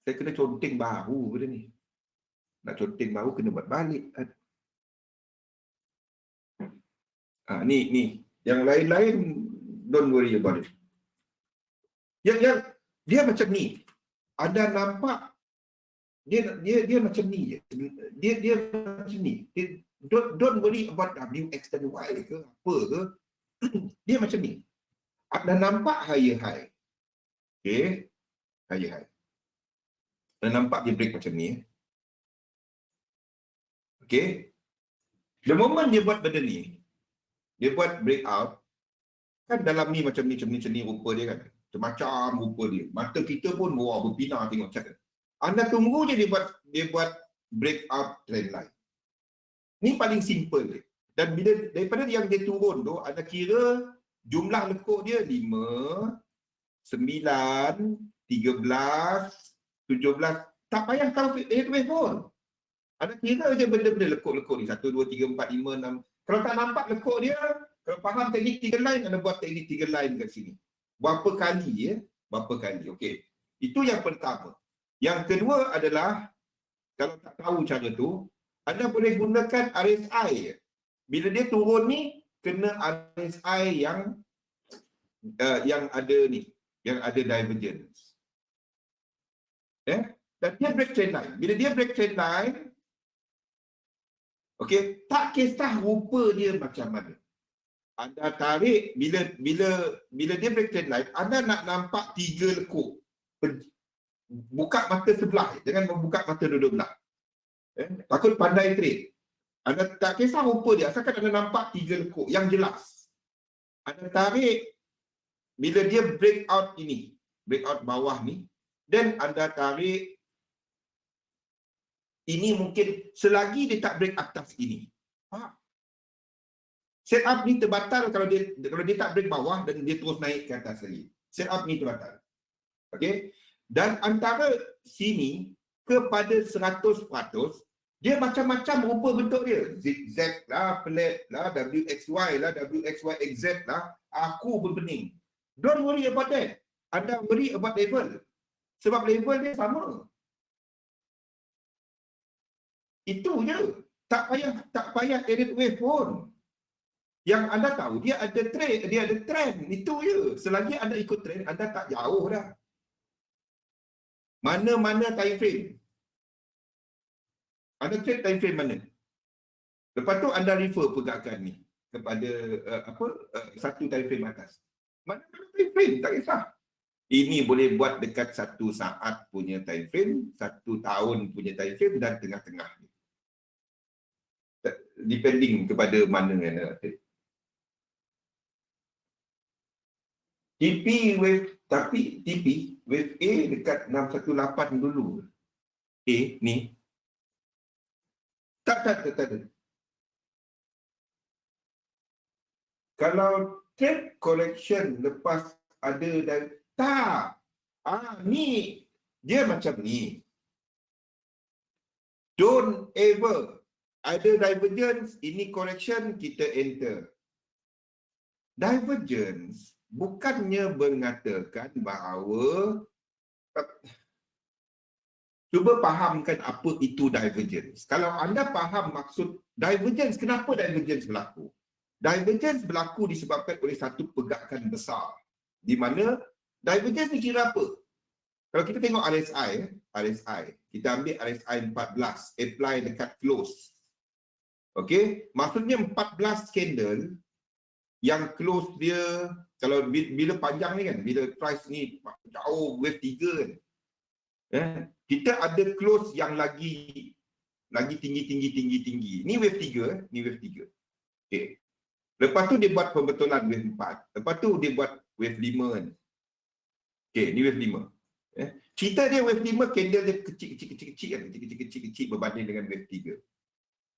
Speaker 2: Saya kena conteng baru benda ni. Nak conteng baru kena buat balik. Ni. Yang lain-lain don't worry about it. Yang dia macam ni. Anda nampak dia macam ni je. Dia macam ni. Don't worry about W, X dan Y ke apa ke. Dia macam ni. Anda nampak higher high. Okay. Higher high. Anda nampak dia break macam ni. Okay. The moment dia buat benda ni, dia buat breakout, kan dalam ni macam ni rupa dia kan. Macam-macam rupa dia. Mata kita pun berpinar tengok macam. Anda tunggu je dia buat breakout trend line. Ni paling simple dia. Dan bila daripada yang dia turun tu, anda kira jumlah lekuk dia 5, 9, 13, 17. Tak payah tahu headway pun. Anda kira je benda-benda lekuk-lekuk ni. 1, 2, 3, 4, 5, 6. Kalau tak nampak lekuk dia, kalau faham teknik 3 line, anda buat teknik 3 line kat sini. Berapa kali ya? Berapa kali. Okey. Itu yang pertama. Yang kedua adalah, kalau tak tahu cara tu, anda boleh gunakan RSI. Bila dia turun ni, kena RSI yang ada ni, yang ada divergence. Dan dia break trend line. Bila dia break trend line, okey, tak kisah rupa dia macam mana. Anda tarik, bila dia break trend line, anda nak nampak 3 lekuk. Buka mata sebelah, jangan membuka mata dua-dua belah. Takut pandai trade. Anda tak kisah rupa dia, asalkan anda nampak 3 lekuk yang jelas. Anda tarik, bila dia break out ini, break out bawah ni, dan anda tarik, ini mungkin selagi dia tak break atas ini. Setup ni terbatal kalau dia tak break bawah dan dia terus naik ke atas lagi. Setup ni terbatal. Okey? Dan antara sini kepada 100%, Dia macam-macam rupa bentuk dia. Zigzag lah, flat lah, WXY lah, WXYXZ lah. Aku pun pening. Don't worry about that. Anda worry about level. Sebab level dia sama. Itu je. Tak payah edit wave pun. Yang anda tahu dia ada trend. Itu je. Selagi anda ikut trend, anda tak jauh dah. Mana-mana time frame. Anda trade time frame mana? Lepas tu anda refer pergerakan ni kepada satu time frame atas. Mana-mana time frame, tak kisah. Ini boleh buat dekat 1 saat punya time frame, 1 tahun punya time frame dan tengah-tengah. Depending kepada mana yang anda trade. TP wave A dekat 618 dulu. A ni. Tak. Kalau trend correction lepas ada dan tak. Ni dia macam ni. Don't ever ada divergence, ini correction, kita enter. Divergence bukannya mengatakan bahawa cuba fahamkan apa itu divergence. Kalau anda faham maksud divergence, kenapa divergence berlaku? Divergence berlaku disebabkan oleh satu pergerakan besar. Di mana divergence ni kira apa? Kalau kita tengok RSI, kita ambil RSI 14, apply dekat close. Okey, maksudnya 14 candle yang close dia, kalau bila panjang ni kan, bila price ni jauh wave 3 kan. Kita ada close yang lagi tinggi. Ni wave 3, ni wave 3. Okey. Lepas tu dia buat pembetulan wave 4. Lepas tu dia buat wave 5 kan. Okey, ni wave 5. Cerita dia wave 5 candle dia kecil berbanding dengan wave 3.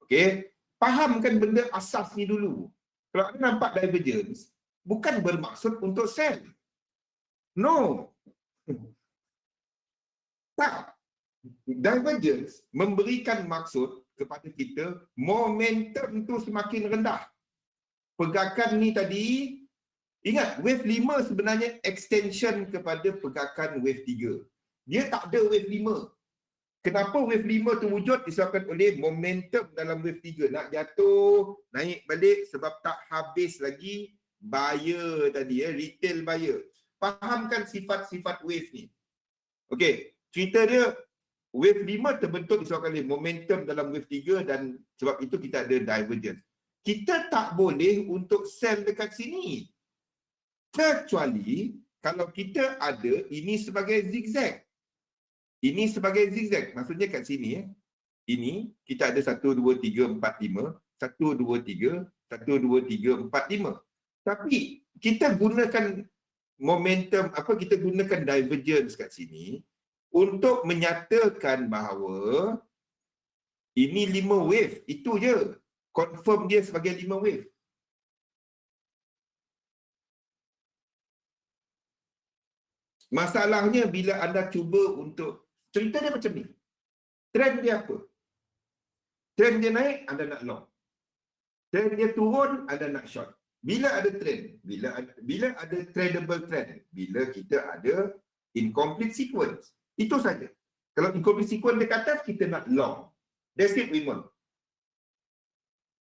Speaker 2: Okey, fahamkan benda asas ni dulu. Kalau anda nampak divergence, bukan bermaksud untuk sell. No. Tak. Divergence memberikan maksud kepada kita momentum tu semakin rendah. Pergerakan ni tadi, ingat wave 5 sebenarnya extension kepada pergerakan wave 3. Dia tak ada wave 5. Kenapa wave 5 tu wujud? Disebabkan oleh momentum dalam wave 3. Nak jatuh, naik balik sebab tak habis lagi buyer tadi, retail buyer. Fahamkan sifat-sifat wave ni. Okey, cerita dia wave 5 terbentuk disebabkan oleh momentum dalam wave 3 dan sebab itu kita ada divergence. Kita tak boleh untuk sell dekat sini. Kecuali kalau kita ada ini sebagai zigzag. Ini sebagai zigzag. Maksudnya kat sini, ini kita ada 1, 2, 3, 4, 5. 1, 2, 3. 1, 2, 3, 4, 5. Tapi kita gunakan momentum, kita gunakan divergence kat sini untuk menyatakan bahawa ini 5 wave. Itu je. Confirm dia sebagai 5 wave. Masalahnya bila anda cuba untuk cerita dia macam ni. Trend dia apa? Trend dia naik, anda nak long. Trend dia turun, anda nak short. Bila ada trend, bila ada tradable trend, bila kita ada incomplete sequence. Itu saja. Kalau incomplete sequence dekat atas, kita nak long. That's it, Wimon.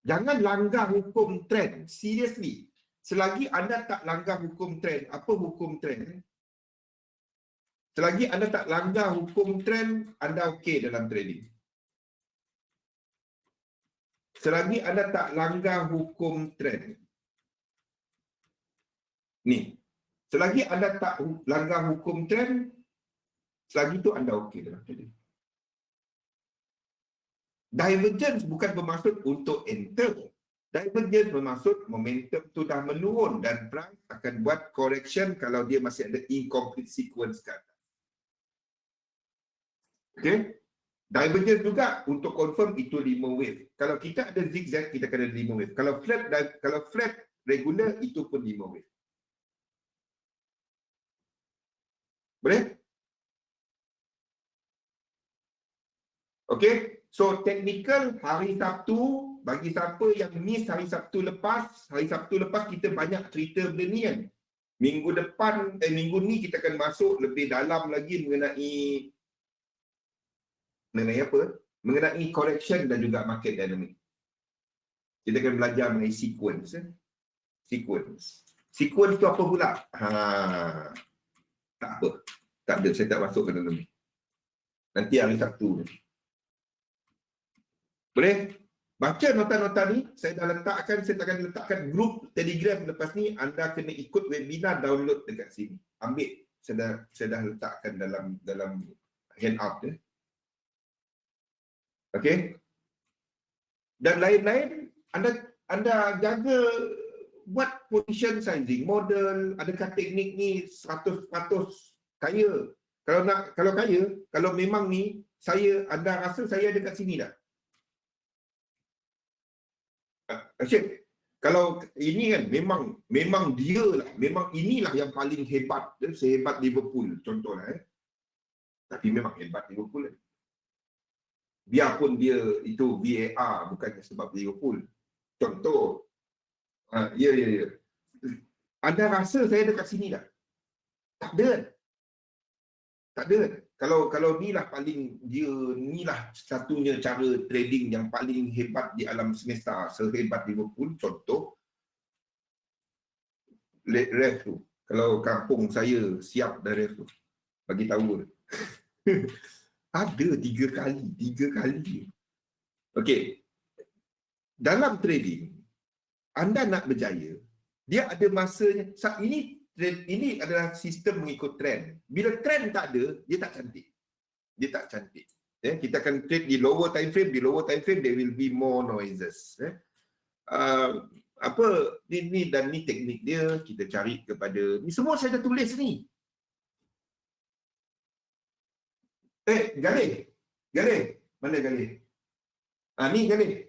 Speaker 2: Jangan langgar hukum trend. Seriously. Selagi anda tak langgar hukum trend, apa hukum trend? Selagi anda tak langgar hukum trend, anda okey dalam trading. Selagi anda tak langgar hukum trend. Ni. Selagi anda tak langgar hukum trend, selagi tu anda okey dalam trading. Divergence bukan bermaksud untuk enter. Divergence bermaksud momentum tu dah menurun dan price akan buat correction kalau dia masih ada incomplete sequence kat. Okay. Divergence juga untuk confirm itu 5 wave. Kalau kita ada zigzag, kita akan ada 5 wave. Kalau flat regular, itu pun 5 wave. Boleh? Okay. So technical hari Sabtu, bagi siapa yang miss hari Sabtu lepas kita banyak cerita benda ni kan. Minggu ni kita akan masuk lebih dalam lagi mengenai apa? Mengenai correction dan juga market dynamic. Kita akan belajar mengenai sequence. Sequence tu apa pula? Tak apa. Tak ada, saya tak masuk ke dalam ni. Nanti hari Sabtu. Boleh? Baca nota-nota ni, saya akan letakkan grup Telegram lepas ni, anda kena ikut webinar, download dekat sini. Ambil, saya dah letakkan dalam handout dia. Okey? Dan lain-lain, anda jaga buat position sizing model, adakah teknik ni 100% kaya? Kalau memang ni anda rasa saya ada kat sini dah. Asyik, kalau ini kan memang dia lah, memang inilah yang paling hebat, sehebat Liverpool contohnya. Tapi memang hebat Liverpool kan. Biarpun dia itu VAR bukannya sebab Liverpool. Contoh, ya. Anda rasa saya dekat sini dah? Tak ada. Kalau inilah satunya cara trading yang paling hebat di alam semesta, sehebat Liverpool. Contoh, ref tu. Kalau kampung saya siap dah ref tu. Bagi tahu. Ada 3 kali. Okey. Dalam trading, anda nak berjaya, dia ada masanya. Ini adalah sistem mengikut trend. Bila trend tak ada, dia tak cantik. Kita akan trade di lower time frame. Di lower time frame, there will be more noises. Ni teknik dia. Kita cari kepada ni semua saya dah tulis ni. Galih. Mana Galih? Ni Galih.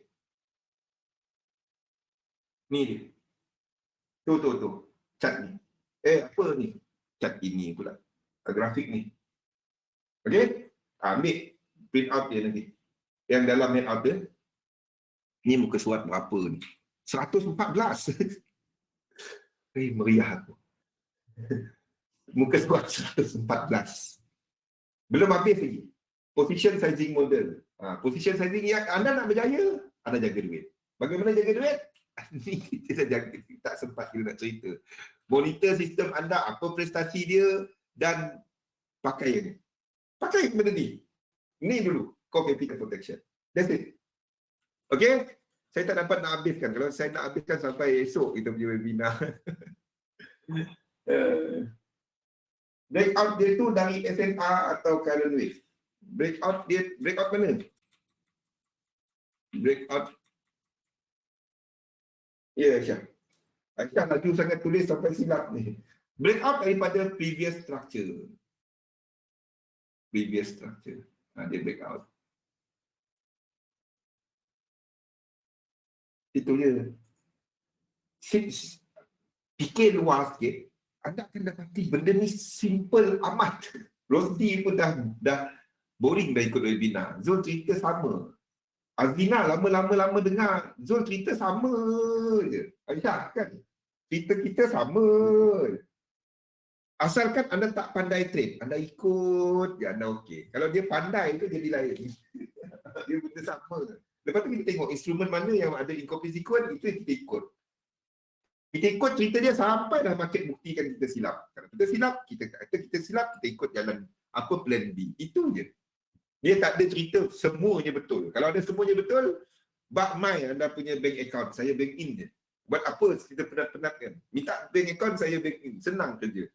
Speaker 2: Ni dia. Tu. Cat ni. Apa ni? Cat ini pula. Grafik ni. Okey? Ambil print out dia nanti. Yang dalam handout dia. Ni muka surat berapa ni? 114. Meriah aku. Muka surat 114. Belum habis lagi. Position sizing model. Position sizing yang anda nak berjaya, anda jaga duit. Bagaimana jaga duit? Ni kita tak sempat kita nak cerita. Monitor sistem anda, apa prestasi dia, dan pakai benda ni. Ni dulu, core capital protection. That's it. Okay? Saya tak dapat nak habiskan. Kalau saya nak habiskan sampai esok kita punya webinar. Breakout dia tu dari SNR atau current wave? Breakout mana? Breakout. Ya, Aisyah laju sangat tulis sampai silap ni. Breakout daripada previous structure. Dia breakout. Itu je. Fikir luar sikit, anda akan dapati benda ni simple amat. Rosdi pun dah boring dah ikut webinar. Zul cerita sama. Azlina lama-lama dengar. Zul cerita sama je. Aisyah kan? Cerita kita sama. Asalkan anda tak pandai trade, anda ikut je, anda okey. Kalau dia pandai tu jadi lain. Dia benda sama. Lepas tu kita tengok instrumen mana yang ada incomplete sequence, itu yang kita ikut. Kita ikut cerita dia sampai dah market buktikan kita silap. Kalau kita silap, kita kata kita silap, kita ikut jalan apa plan B. Itu je. Dia tak ada cerita semuanya betul. Kalau ada semuanya betul, bak mai anda punya bank account, saya bank in je. Buat apa kita penat-penat kan? Minta bank account, saya bank in. Senang kerja.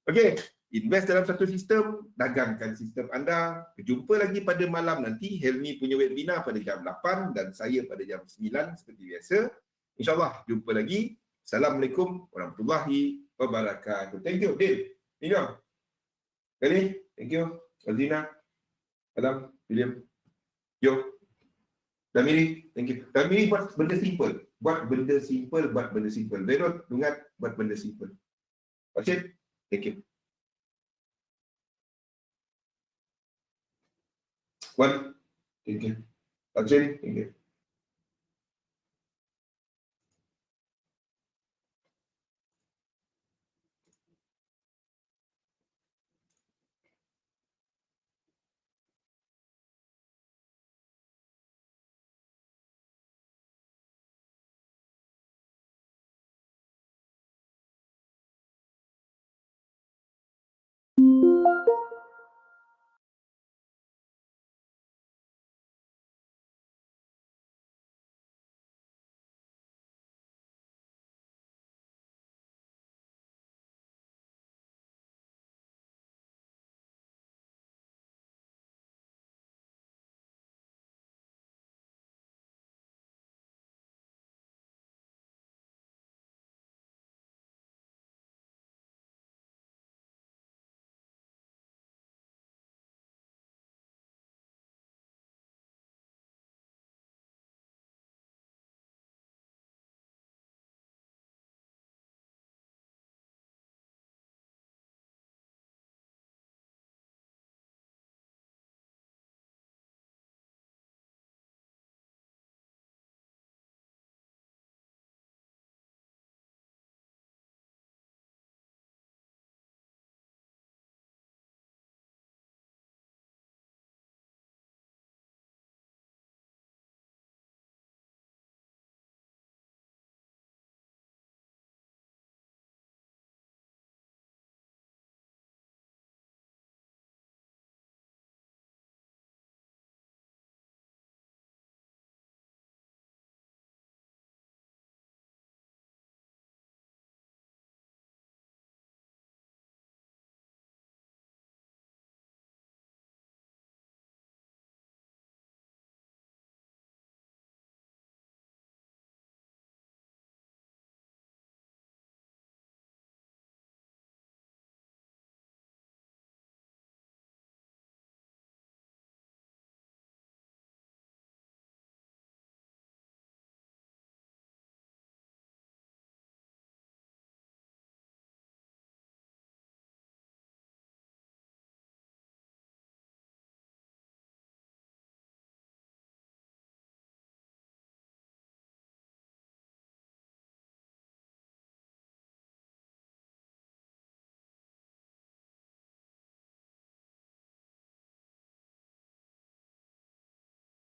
Speaker 2: Okey, invest dalam satu sistem, dagangkan sistem anda. Jumpa lagi pada malam nanti. Helmi punya webinar pada jam 8 dan saya pada jam 9 seperti biasa. InsyaAllah jumpa lagi. Assalamualaikum warahmatullahi wabarakatuh. Thank you, Dil. Thank you. Kali, thank you. Azina, Adam, William, Yo, Damiri, thank you. Damiri buat benda simple. Buat benda simple. Berot, ingat buat benda simple. Okay, thank you. One. Thank you. Ajin, thank you.